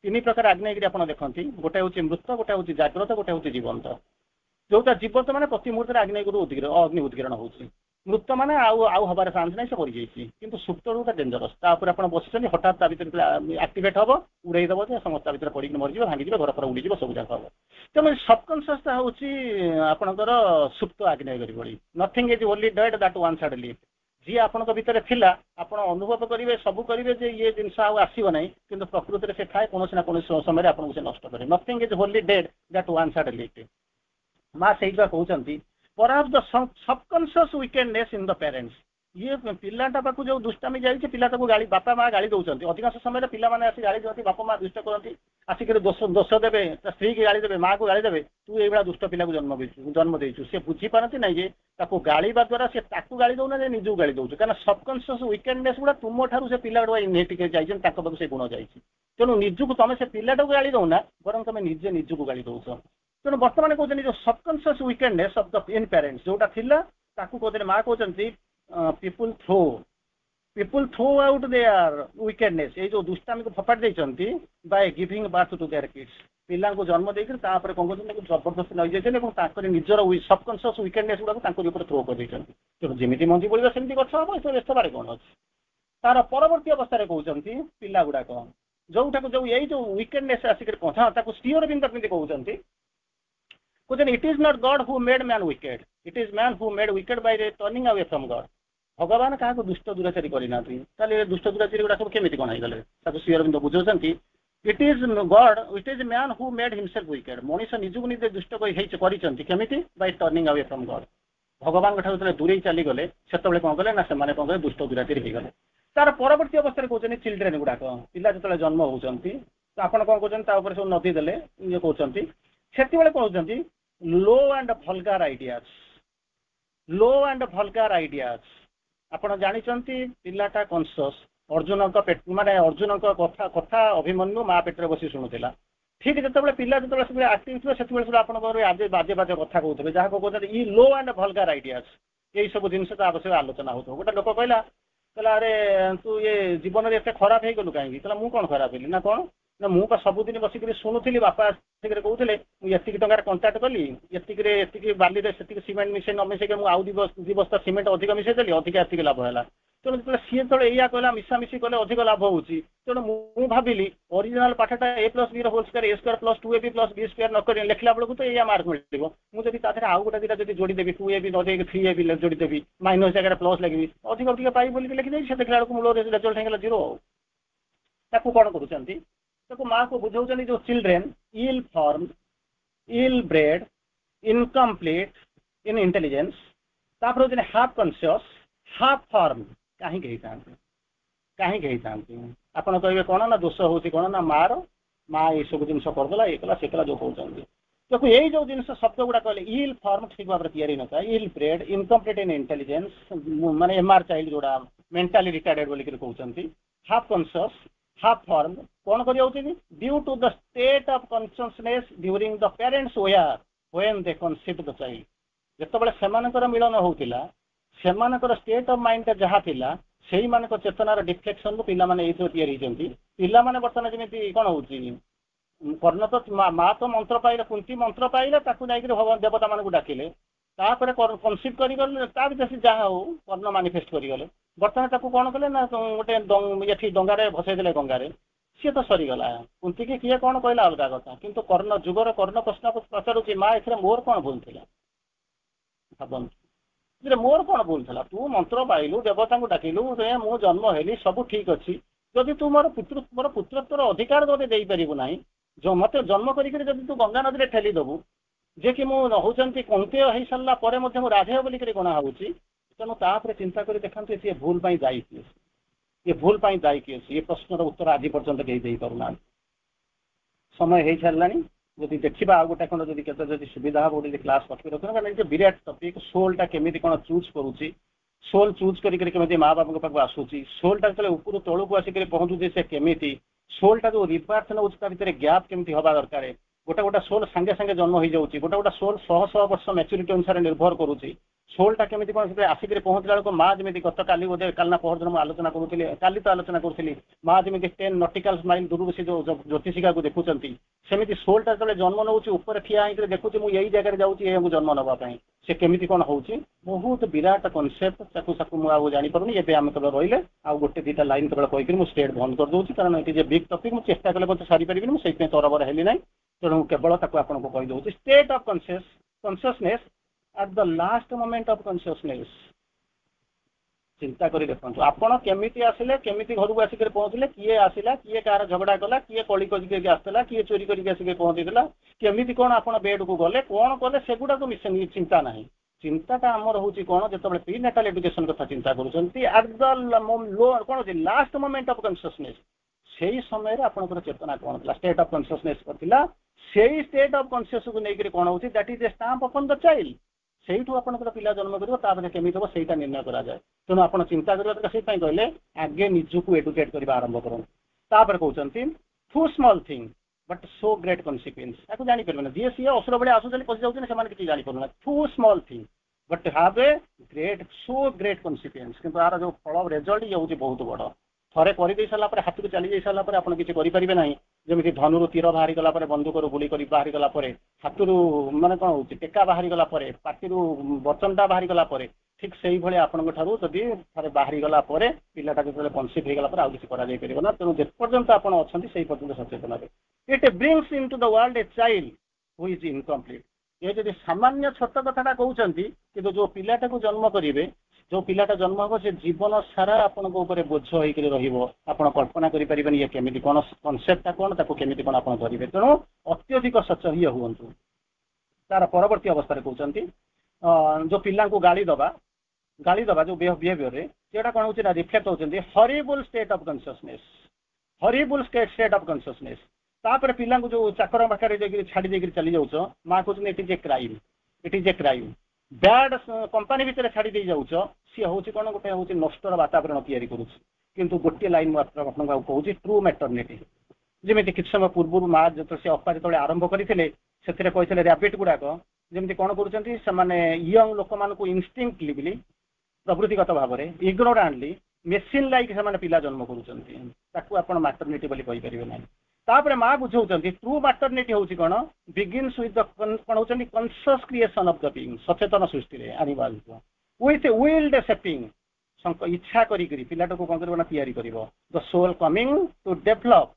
तीन प्रकार आग्नेयगिरी आपण देखंती गोटे होउछ मृत गोटे होउछ जाग्रत गोटे होउछ जीवंत जोटा जीवंत माने प्रति मुहूर्त आग्नेयगिरी अग्नि उद्गीरण होउछ मृत माने आउ हबार चांस नै से परि जाईछि किंतु सुप्त रोटा डेंजरस ता ऊपर आपण बसिछन हठात ता भीतर एक्टिवेट हबो उड़ै दबो जे समस्त भीतर पड़ी मरि जिवो भांगी जिवो घर पर उड़ी जिवो सब जाक हबो तमे सबकॉन्शियस ता होउछ आपणकर सुप्त आग्नेयगिरी बळी nothing is only dead that one side live जी आपण भीतर थिला आपण अनुभव करिवे सब करिवे जे ये जिंस आउ आसीबो नै किंतु प्रकृति रे से थाए कोनोसी ना कोनोसी समय आपण से नष्ट करे nothing is only dead that one side live मां सेइबा कहउचंती perhaps the subconscious wickedness in the parents ये पिलाटा पाखु जो दुष्टामी जाइछे पिला ताको गाली बापा मां गाली दउचंती अधिकांश समय रे पिला माने आसी गाली दउती बापा मां दुष्ट करंती आसी के दोष देबे ता स्त्री की गाली देबे मां को गाली देबे तू एबडा दुष्ट पिला को जन्म देइछु से बुझी पारंती नै जे ताको गाली बा द्वारा से ताकू गाली दउना जे निजु गाली दउछु कारण सबकॉन्शियस विकेडनेस गुडा तुम ठारू से पिला गुडा इनहेरिट के जाइछन ताको पाखु से गुण जाइछि तेनु निजु को तमे से पिलाटा को गाली दउना बरं तमे निजे निजु को गाली दउछ तेनु वर्तमान कहउछन जो subconscious wickedness of the in parents जोटा थिला ताकू कहउछन मां कहउछन people throw out their wickedness ये जो दुष्टामी को फपाट देइछंती by giving birth to their kids पिला को जन्म देकर तापर कोन कोन को जबरदस्ती नै जेछन एवं ताकर निजर सबकॉन्शियस विकेडनेस गुडा ताकर ऊपर थ्रो कर देइछंती तो जेमिति मंदी बोलिबा सेमिति गछ हबो तो व्यस्त बारे कोन अछि तार परवर्ती अवस्था रे कहउछंती पिला गुडा को जोटा को जो यही जो विकेडनेस आसी कर पहुंचा ताको स्टीयर बिन तक कहउछंती कहउछन it is not God who made man wicked it is man who made wicked by turning away from God भगवान क्या दुष्ट दुराचारी करना दुष्ट दुराचारी गुड़ा सब केमी कौन होगले स्टीयर बिंदु बुझाऊँ it is God it is man who made himself wicked मनीष निजक निजे दुष्ट केमी by turning away from God भगवान ठार दूरे चली गले से कौन कले ना से कौन कले दुष्ट दुराचारी होगले तार परवर्ती अवस्था कहते चिल्ड्रेन गुड़ाक पिला जो जन्म होती आप कौन कहते सब नदी देले ये कहते से कहते लो एंड भल्गार आइडियाज आपण जानिचंती पिलाटा कॉन्शियस अर्जुन माने अर्जुन कथा कथा अभिमन्यु मां पेटर बसी शुणुला ठीक जिते पिला जो आक्टिव थे से आप बाजे बाजे कथा कहते जहाँ कहते ई लो एंड भल्गार आइडियाज यही सब जिन आवश्यक आलोचना हो गोटे लोक कहला अरे तू ये जीवन में एत खराब हो गलु कहीं मु कौन खराब हेली ना कौन ना मु सबुदिन बसिक शुणुली बापा कहते मुझे टकर कंटाक्ट कली ये बाली से सीमेंट मिसे न मिसेक मुझे दी बस्ता सीमेंट अधिक मिसेदेली अधिक एतिक लाभ है तेणु जो सी जो या कहला मिशामिशी कले अधिक लाभ होची तेणु मु भाविली ओरिजिनल पाठटा A plus B whole square A square plus 2ab plus B square नक लिखला बेलू तो या मार्क मिल मुझे आउ गोटे दीटा जो जोड़ीदेवी 2ab न 3ab जोड़ीदेवी माइनस जगह प्लस लगे अधिक अधिक पाई बोल लिखिदे से देखला मूल रेजल्ट होगा 0 ताकू कौन करुँच ତାକୁ ମାକୁ ବୁଝାଉଛନ୍ତି ଯୋଉ children ill form ill bred incomplete in intelligence ତାପରେ ହଉଛନ୍ତି ହାଫ୍ କନସିୟସ୍ ହାଫ୍ ଫର୍ମ କାହିଁକି ହେଇଥାନ୍ତି ଆପଣ କହିବେ କଣ ନା ଦୋଷ ହଉଛି କଣ ନା ମାର ମା ଏସବୁ ଜିନିଷ କରିଦେଲା ଇଏ କଲା ସେ କଲା ଯୋଉ କହୁଛନ୍ତି ଦେଖୁ ଏଇ ଯୋଉ ଜିନିଷ ଶବ୍ଦ ଗୁଡା କହିଲେ ଇଲ୍ ଫର୍ମ ଠିକ ଭାବରେ ତିଆରି ନଥାଏ ill bred incomplete in intelligence ମାନେ ଏମଆର ଚାଇଲ୍ଡ ଯୋଉଟା ମେଣ୍ଟାଲି ରିଟାର୍ଡେଡ ବୋଲିକି କହୁଛନ୍ତି ହାଫ୍ କନସିୟସ୍ ହାଫ୍ ଫର୍ମ କଣ କରିଯାଉଛି due to the state of consciousness during the parents where when they conceived the child ଯେତେବେଳେ ସେମାନଙ୍କର ମିଳନ ହଉଥିଲା ସେମାନଙ୍କର ଷ୍ଟେଟ୍ ଅଫ୍ ମାଇଣ୍ଡ ଯାହା ଥିଲା ସେଇମାନଙ୍କ ଚେତନାର ଡିଫ୍ଲେକ୍ସନରୁ ପିଲାମାନେ ଏଇଥିରେ ତିଆରି ହେଇଛନ୍ତି ପିଲାମାନେ ବର୍ତ୍ତମାନ ଯେମିତି କଣ ହଉଛି କର୍ଣ୍ଣ ତ ମା ତ ମନ୍ତ୍ର ପାଇଲେ କୁନ୍ତି ମନ୍ତ୍ର ପାଇଲେ ତାକୁ ଯାଇକିରି ଭଗବାନ ଦେବତା ମାନଙ୍କୁ ଡାକିଲେ ତାପରେ କନସିଭ୍ କରିଗଲେ ତା ଭିତରେ ଯାହା ହଉ କର୍ଣ୍ଣ ମାନିଫେଷ୍ଟ କରିଗଲେ ବର୍ତ୍ତମାନ ତାକୁ କଣ କଲେ ନା ଗୋଟେ ଏଠି ଡଙ୍ଗାରେ ଭସେଇ ଦେଲେ ଗଙ୍ଗାରେ ସିଏ ତ ସରିଗଲା କୁନ୍ତିକି କିଏ କଣ କହିଲା ଅଲଗା କଥା କିନ୍ତୁ କର୍ଣ୍ଣ ଯୁଗର କର୍ଣ୍ଣ ପ୍ରଶ୍ନ ପଚାରୁଛି ମା ଏଥିରେ ମୋର କଣ ଭୁଲ ଥିଲା ଭାବନ୍ତୁ ମୋର କଣ ଭୁଲ ଥିଲା ତୁ ମନ୍ତ୍ର ପାଇଲୁ ଦେବତାଙ୍କୁ ଡାକିଲୁ ମୁଁ ଜନ୍ମ ହେଲି ସବୁ ଠିକ ଅଛି ଯଦି ତୁ ମୋର ପୁତ୍ରତ୍ୱର ଅଧିକାର ଯଦି ଦେଇପାରିବୁ ନାହିଁ ମତେ ଜନ୍ମ କରିକି ଯଦି ତୁ ଗଙ୍ଗା ନଦୀରେ ଠେଲିଦବୁ ଯେ କି ମୁଁ ହଉଛନ୍ତି କୌନ୍ତେୟ ହେଇସାରିଲା ପରେ ମଧ୍ୟ ମୁଁ ରାଧେୟ ବୋଲିକରି ଗଣା ହଉଛି ତେଣୁ ତାପରେ ଚିନ୍ତା କରି ଦେଖନ୍ତୁ ସିଏ ଭୁଲ ପାଇଁ ଦାୟୀ କିଏ ଏ ଭୁଲ ପାଇଁ ଦାୟୀ କିଏ ଏ ପ୍ରଶ୍ନର ଉତ୍ତର ଆଜି ପର୍ଯ୍ୟନ୍ତ କେହି ଦେଇପାରୁନାହାନ୍ତି ସମୟ ହେଇସାରିଲାଣି ଯଦି ଦେଖିବା ଆଉ ଗୋଟେ ଖଣ୍ଡ ଯଦି କେତେ ଯଦି ସୁବିଧା ହବ ଯଦି କ୍ଲାସ ରଖି ରଖିବା କାରଣ ଏଇ ବିରାଟ ଟପିକ୍ ସୋଲଟା କେମିତି କଣ ଚୁଜ୍ କରୁଛି ସୋଲ ଚୁଜ୍ କରିକି କେମିତି ମା ବାପାଙ୍କ ପାଖକୁ ଆସୁଛି ସୋଲଟା ଯେତେବେଳେ ଉପରୁ ତଳକୁ ଆସିକରି ପହଞ୍ଚୁଛି ସେ କେମିତି ସୋଲଟା ଯୋଉ ରିବାର୍ଥ ନେଉଛି ତା ଭିତରେ ଗ୍ୟାପ୍ କେମିତି ହବା ଦରକାର ଗୋଟେ ସୋଲ ସାଙ୍ଗେ ସାଙ୍ଗେ ଜନ୍ମ ହେଇଯାଉଛି ଗୋଟେ ସୋଲ ଶହ ଶହ ବର୍ଷ ମ୍ୟାଚୁରିଟି ଅନୁସାରେ ନିର୍ଭର କରୁଛି ସୋଲଟା କେମିତି କଣ ସେଥିରେ ଆସିକରି ପହଞ୍ଚିଲା ବେଳକୁ ମା ଯେମିତି ଗତକାଲି ବୋଧେ କାଲି ନା ପହରଦିନ ମୁଁ ଆଲୋଚନା କରୁଥିଲି କାଲି ତ ଆଲୋଚନା କରୁଥିଲି ମା ଯେମିତି 10 ନଟିକାଲ ମାଇଲ ଦୂରରୁ ସେ ଯୋଉ ଜ୍ୟୋତିଷିକାକୁ ଦେଖୁଛନ୍ତି ସେମିତି ସୋଲଟା ଯେତେବେଳେ ଜନ୍ମ ନେଉଛି ଉପରେ ଠିଆ ହେଇକି ଦେଖୁଛି ମୁଁ ଏଇ ଜାଗାରେ ଯାଉଛି ଏହାକୁ ଜନ୍ମ ନେବା ପାଇଁ ସେ କେମିତି କଣ ହଉଛି ବହୁତ ବିରାଟ କନସେପ୍ଟ ତାକୁ ମୁଁ ଆଉ ଜାଣିପାରୁନି ଏବେ ଆମେ କେବଳ ରହିଲେ ଆଉ ଗୋଟେ ଦିଟା ଲାଇନ କେବଳ କହିକି ମୁଁ ଷ୍ଟେଟ୍ ବନ୍ଦ କରିଦଉଛି କାରଣ ଏଠି ଯେ ବିଗ୍ ଟପିକ୍ ମୁଁ ଚେଷ୍ଟା କଲେ ମଧ୍ୟ ସାରିପାରିବିନି ମୁଁ ସେଇଥିପାଇଁ ତରବର ହେଲି ନାହିଁ ତେଣୁ କେବଳ ତାକୁ ଆପଣଙ୍କୁ କହିଦଉଛି state of consciousness at the last moment of consciousness ଚିନ୍ତା କରି ଦେଖନ୍ତୁ ଆପଣ କେମିତି ଆସିଲେ କେମିତି ଘରକୁ ଆସିକରି ପହଞ୍ଚିଲେ କିଏ ଆସିଲା କିଏ କାହାର ଝଗଡା କଲା କିଏ କଳି କରିକି ଆସିଥିଲା କିଏ ଚୋରି କରିକି ଆସିକି ପହଞ୍ଚିଥିଲା କେମିତି କଣ ଆପଣ ବେଡକୁ ଗଲେ କଣ କଲେ ସେଗୁଡାକୁ ଚିନ୍ତା ନାହିଁ ଚିନ୍ତାଟା ଆମର ହଉଛି କଣ ଯେତେବେଳେ ପ୍ରିନାଟାଲ ଏଡୁକେସନ କଥା ଚିନ୍ତା କରୁଛନ୍ତି at the କଣ ଅଛି ଲାଷ୍ଟ ମୋମେଣ୍ଟ ଅଫ କନସିୟସନେସ୍ ସେଇ ସମୟରେ ଆପଣଙ୍କର ଚେତନା କଣ ଥିଲା ଷ୍ଟେଟ୍ ଅଫ କନସିୟସନେସ୍ ଥିଲା ସେଇ ଷ୍ଟେଟ୍ ଅଫ କନସିୟସକୁ ନେଇକରି କଣ ହଉଛି that is a stamp upon the child ସେଇଠୁ ଆପଣଙ୍କର ପିଲା ଜନ୍ମ କରିବ ତାପରେ କେମିତି ହବ ସେଇଟା ନିର୍ଣ୍ଣୟ କରାଯାଏ ତେଣୁ ଆପଣ ଚିନ୍ତା କରିବା ଦରକାର ସେଇଥିପାଇଁ କହିଲେ ଆଗେ ନିଜକୁ ଏଡୁକେଟ୍ କରିବା ଆରମ୍ଭ କରନ୍ତୁ ତାପରେ କହୁଛନ୍ତି too small thing but so great consequence ତାକୁ ଜାଣିପାରିବେନି ଯିଏ ସିଏ ଅସୁର ଭଳିଆ ଆସୁଛନ୍ତି ପଶି ଯାଉଛନ୍ତି ସେମାନେ କିଛି ଜାଣିପାରୁନାହାନ୍ତି too small thing but have a so great consequence କିନ୍ତୁ ଆର ଯୋଉ ଫଳ ରେଜଲ୍ଟ ଇଏ ହଉଛି ବହୁତ ବଡ ଥରେ କରିଦେଇ ସାରିଲା ପରେ ହାତକୁ ଚାଲି ଯାଇ ସାରିଲା ପରେ ଆପଣ କିଛି କରିପାରିବେ ନାହିଁ ଯେମିତି ଧନୁରୁ ତୀର ବାହାରିଗଲା ପରେ ବନ୍ଧୁକରୁ ଗୁଳି କରି ବାହାରିଗଲା ପରେ ହାତରୁ ମାନେ କଣ ହଉଛି ଟେକା ବାହାରିଗଲା ପରେ ପାଟିରୁ ବଚନଟା ବାହାରିଗଲା ପରେ ଠିକ ସେଇଭଳି ଆପଣଙ୍କ ଠାରୁ ଯଦି ଥରେ ବାହାରିଗଲା ପରେ ପିଲାଟା ଯେତେବେଳେ କନସିଭ୍ ହେଇଗଲା ପରେ ଆଉ କିଛି କରାଯାଇପାରିବ ନା ତେଣୁ ଯେପର୍ଯ୍ୟନ୍ତ ଆପଣ ଅଛନ୍ତି ସେଇ ପର୍ଯ୍ୟନ୍ତ ସଚେତନ ହେବେ it brings into the world a child who is incomplete a ଯଦି ସାମାନ୍ୟ ଛୋଟ କଥାଟା କହୁଛନ୍ତି କିନ୍ତୁ ଯୋଉ ପିଲାଟାକୁ ଜନ୍ମ କରିବେ ଯୋଉ ପିଲାଟା ଜନ୍ମ ହବ ସେ ଜୀବନ ସାରା ଆପଣଙ୍କ ଉପରେ ବୋଝ ହେଇକରି ରହିବ ଆପଣ କଳ୍ପନା କରିପାରିବେନି ଇଏ କେମିତି କଣ କନସେପ୍ଟଟା କଣ ତାକୁ କେମିତି କଣ ଆପଣ ଧରିବେ ତେଣୁ ଅତ୍ୟଧିକ ସଚେତନ ହୁଅନ୍ତୁ ତାର ପରବର୍ତ୍ତୀ ଅବସ୍ଥାରେ କହୁଛନ୍ତି ଯୋଉ ପିଲାଙ୍କୁ ଗାଳି ଦବା ଯୋଉ ବିହେଭିୟରରେ ସେଟା କଣ ହଉଛି ନା ରିଫ୍ଲେକ୍ଟ ହଉଛନ୍ତି ହରିବୁଲ ଷ୍ଟେଟ୍ ଅଫ କନସିୟସନେସ୍ ତାପରେ ପିଲାଙ୍କୁ ଯୋଉ ଚାକର ପାଖରେ ଯାଇକି ଛାଡି ଦେଇକି ଚାଲି ଯାଉଛ ମା କହୁଛନ୍ତି ଇଟ୍ is a crime bad company ଭିତରେ ଛାଡି ଦେଇ ଯାଉଛ ସିଏ ହଉଛି କଣ ଗୋଟେ ହଉଛି ନଷ୍ଟର ବାତାବରଣ ତିଆରି କରୁଛି କିନ୍ତୁ ଗୋଟିଏ ଲାଇନ ମାତ୍ର ଆପଣଙ୍କୁ କହୁଛି ଟ୍ରୁ ମ୍ୟାଟର୍ନିଟି ଯେମିତି କିଛି ସମୟ ପୂର୍ବରୁ ମା ଯେତେବେଳେ ସେ ଅପା ଯେତେବେଳେ ଆରମ୍ଭ କରିଥିଲେ ସେଥିରେ କହିଥିଲେ ରାବିଟ ଗୁଡାକ ଯେମିତି କଣ କରୁଛନ୍ତି ସେମାନେ ୟଙ୍ଗ ଲୋକମାନଙ୍କୁ ଇନଷ୍ଟିଙ୍କ୍ଟଲି ପ୍ରବୃତ୍ତିଗତ ଭାବରେ ଇଗ୍ନୋରାଣ୍ଟଲି ମେସିନ ଲାଇକ୍ ସେମାନେ ପିଲା ଜନ୍ମ କରୁଛନ୍ତି ତାକୁ ଆପଣ ମ୍ୟାଟର୍ନିଟି ବୋଲି କହିପାରିବେ ନାହିଁ ତାପରେ ମା ବୁଝାଉଛନ୍ତି ଟ୍ରୁ ମ୍ୟାଟର୍ନିଟି ହଉଛି କଣ ବିଗିନ୍ସ ୱିଥ୍ କଣ ହଉଛନ୍ତି conscious creation of the being ସଚେତନ ସୃଷ୍ଟିରେ ଆଣିବା ୱିଥ୍ ୱିଲ୍ଡ ସେପିଂ ଇଚ୍ଛା କରିକିରି ପିଲାଟାକୁ କଣ କରିବ ନା ତିଆରି କରିବ the soul coming to develop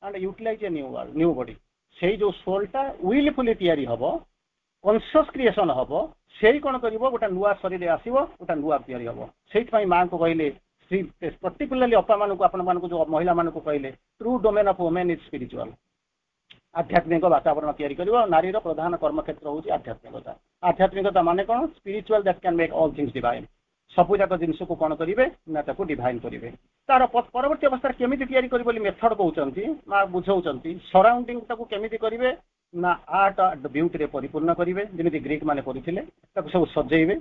and utilize a new body ସେଇ ଯୋଉ ସୋଲଟା ୱିଲଫୁଲି ତିଆରି ହବ କନସିୟସ୍ କ୍ରିଏସନ ହବ ସେଇ କଣ କରିବ ଗୋଟେ ନୂଆ ଶରୀରରେ ଆସିବ ଗୋଟେ ନୂଆ ତିଆରି ହବ ସେଇଥିପାଇଁ ମାଙ୍କୁ କହିଲେ पर्टिकुलरली अपा मानक आपण मानक जो महिला मानक कहले true domain of women is spiritual आध्यात्मिक वातावरण तैयारी करिवो नारीर प्रधान कर्म क्षेत्र होची आध्यात्मिकता आध्यात्मिकता माने कोन spiritual that can make all things divine सबु जाक जिंस को कोन करिवे ना ताको डिवाइन करिवे तार परवर्ती अवस्था केमिति तैयारी करिवो बोली मेथड कहउचंती मा बुझौचंती सराउंडिंग ताको केमिति करिवे ना आर्ट एंड ब्यूटी रे परिपूर्ण करिवे जेमिति ग्रीक माने करिथिले ताको सब सजेइबे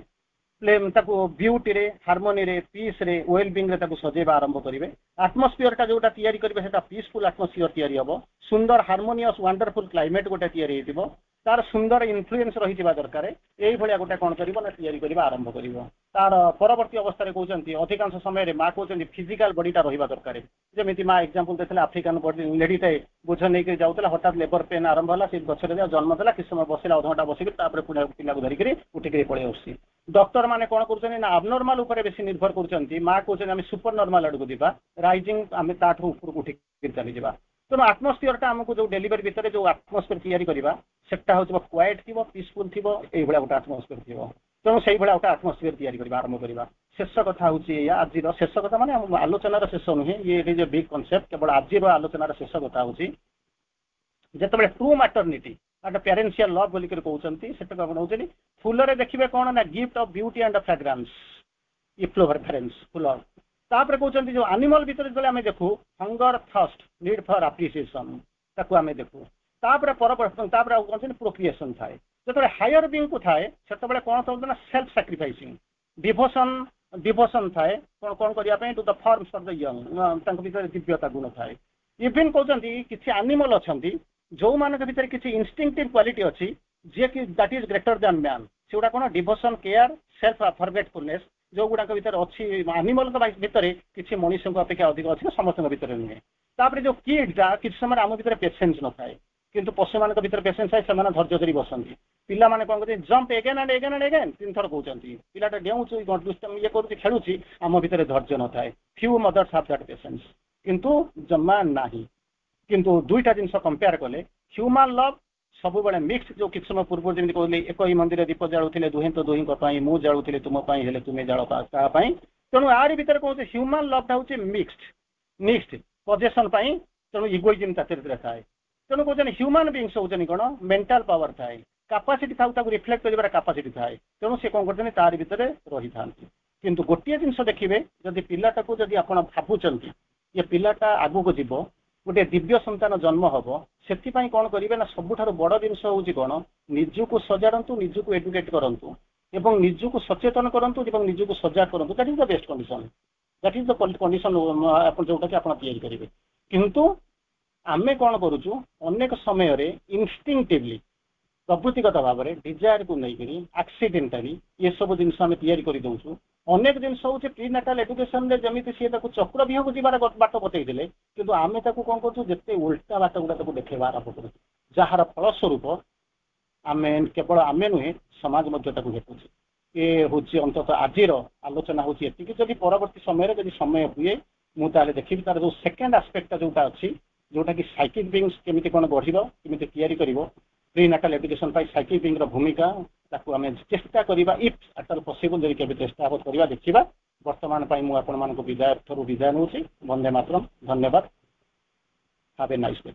प्लेम ताको ब्यूटी रे हार्मोनी रे पीस रे वेलबिंग रे ताको सजेबा आरंभ करिवे एटमॉस्फियर टा जोटा तैयारी करिवे सेटा पीसफुल एटमॉस्फियर तैयारी हबो सुंदर हार्मोनियस वंडरफुल क्लाइमेट गोटे तैयारी हेतिबो तार सुंदर इन्फ्लुएंस रही दरकार यही भाया गोटे कौन कर तैयारी करवा आरंभ कर तार परवर्ती अवस्था कहते अधिकांश समय माँ कहते फिजिकाल बॉडीटा रहा दरकार जमी माँ एग्जांपल देते आफ्रिकान लेडीटे बोझ नहीं जाऊला हठात लेबर पेन आरंभ है सी गचर जन्म देला कि समय बसला अध घंटा बसिक पिला धरिकी उठिक पलि आस डॉक्टर मैंने कौन कर अबनर्माल बेसी निर्भर कर माँ कहते सुपर नॉर्मल आड़ को जा राइजिंग आम ताठू ऊपर उठिक चली जा तेणु आटमोस्फियर टा आमको जो डेलीवरी भितर जो आटमोस्फियर तैयारी करवा सेटा हूँ क्वाइट थी पीसफुल थी ये गोटे आटमोस्फियर थी तेणु से गोटे आटमोस्फियर तैयारी करवा आरंभ करवा शेष कथा हूँ आज शेष कथा माने आलोचनार शेष नुहे ये इज ए बिग कनसेप्ट केवल आज आलोचनार शेष कथा हूँ जिते ट्रू मैटरनिटी पेरेन्शियल लव बोलिक कहते से फूल देखिए कौन ना gift of beauty and fragrance ये फ्लोरेंस फूल तापर कहते जो एनिमल भीतर जो आम देखू hunger thirst need for appreciation ताकू आम देखू तापर कहते प्रोक्रिएशन थाए जो हायर बीइंग को थाए से कौन कहते सेल्फ सैक्रिफाइसिंग डिवोशन थाए कौन कौन करने to the forms of the young भीतर दिव्यता गुण थाए इवन कहते किसी एनिमल अच्छा जो मान भीतर किसी इंस्टिंक्टिव क्वालिटी अच्छी जे कि that is greater than man से गुड़ा कौन डिवोशन केयर सेल्फ फॉरगेटफुलनेस जो गुड़ाक भीतर अच्छी एनिमल भितर किसी मनुष्य अपेक्षा अधिक अच्छी समस्त भीतर नुहे तापर जो किड्स किसी समय आम भीतर पेसेंस न थाए किंतु पशु मान भीतर पेसेंस थाए से धैर्य धरी बसती पिला माने कौन करते jump again and again and again 3 थर कहते पिलाटा डेऊँ ये कर खेलुँ आम भीतर धैर्य न थाए few mothers have that patience किंतु जमा नाही किंतु दुईटा जिन कंपेयर कले ह्यूमन लव सब बड़े मिक्स जो किसी समय पूर्व जमी कहली एक ही मंदिर दीप जालुले दुहें तो दुहीं मुझे जालुली तुम्हें हेले तुम्हें जाल क्या तेणु यार भीतर कौन ह्यूमन लवटा हूँ मिक्सड पजेसन तेणु इगोइजम थाए तेणु कहते ह्यूमन बीइंग्स होती कौन मेंटल पावर थाए कैपेसिटी था रिफ्लेक्ट कर कैपेसिटी थाए तेणु से कौन करते तार भीतर रही था किंतु गोटे जिन देखिए जदि पिलाटा को जदि आप भावुंट ये पिलाटा आगू को जीव गोटे दिव्य संतान जन्म हम से कौन करेंगे ना सबुठ बड़ जिन हूँ कौन निजक सजाड़ू निजक एडुकेट करूँ एवं निजक सचेतन करूँ निजक सजाग करूँ that is the best condition that is the condition जोटा कि आप तैयारी करेंगे किंतु आमे कौन करुचु अनेक समय इंस्टिंक्टिवली प्रवृत्तिगत भाव में डिजायर को लेकर एक्सीडेंटली ये सब जिन तैयारी कर दौचु अनेक जिन हूँ प्रीनाटाल एजुकेशन जमी सी चक्रव्यूह को जीवार बाट बतईले कि आम कौन करते उल्टा बाट गुड़ा देखा आरंभ कर जार फलस्वरूप आम केवल आम नुहे समाज हेतु ये हूँ अंततः आज आलोचना हूँ जदि परवर्ती समय समय हुए मुझे देखी तार जो सेकेंड आस्पेक्ट जोटा अच्छी जोटा कि साइकिक बीइंग्स केमिति कौन बढ़िबो केमिति तैयारी करिवो प्रीनाटाल एजुकेशन पाई साइकिक बीइंग रो भूमिका ताकू आमे चेष्टा करिबा इफ एट ऑल पॉसिबल जदि केबे चेष्टा करिबा देखिबा वर्तमान पाई मु आपण मानको विदाय थरु विदाय नउछि वंदे मातरम धन्यवाद हैव ए नाइस डे।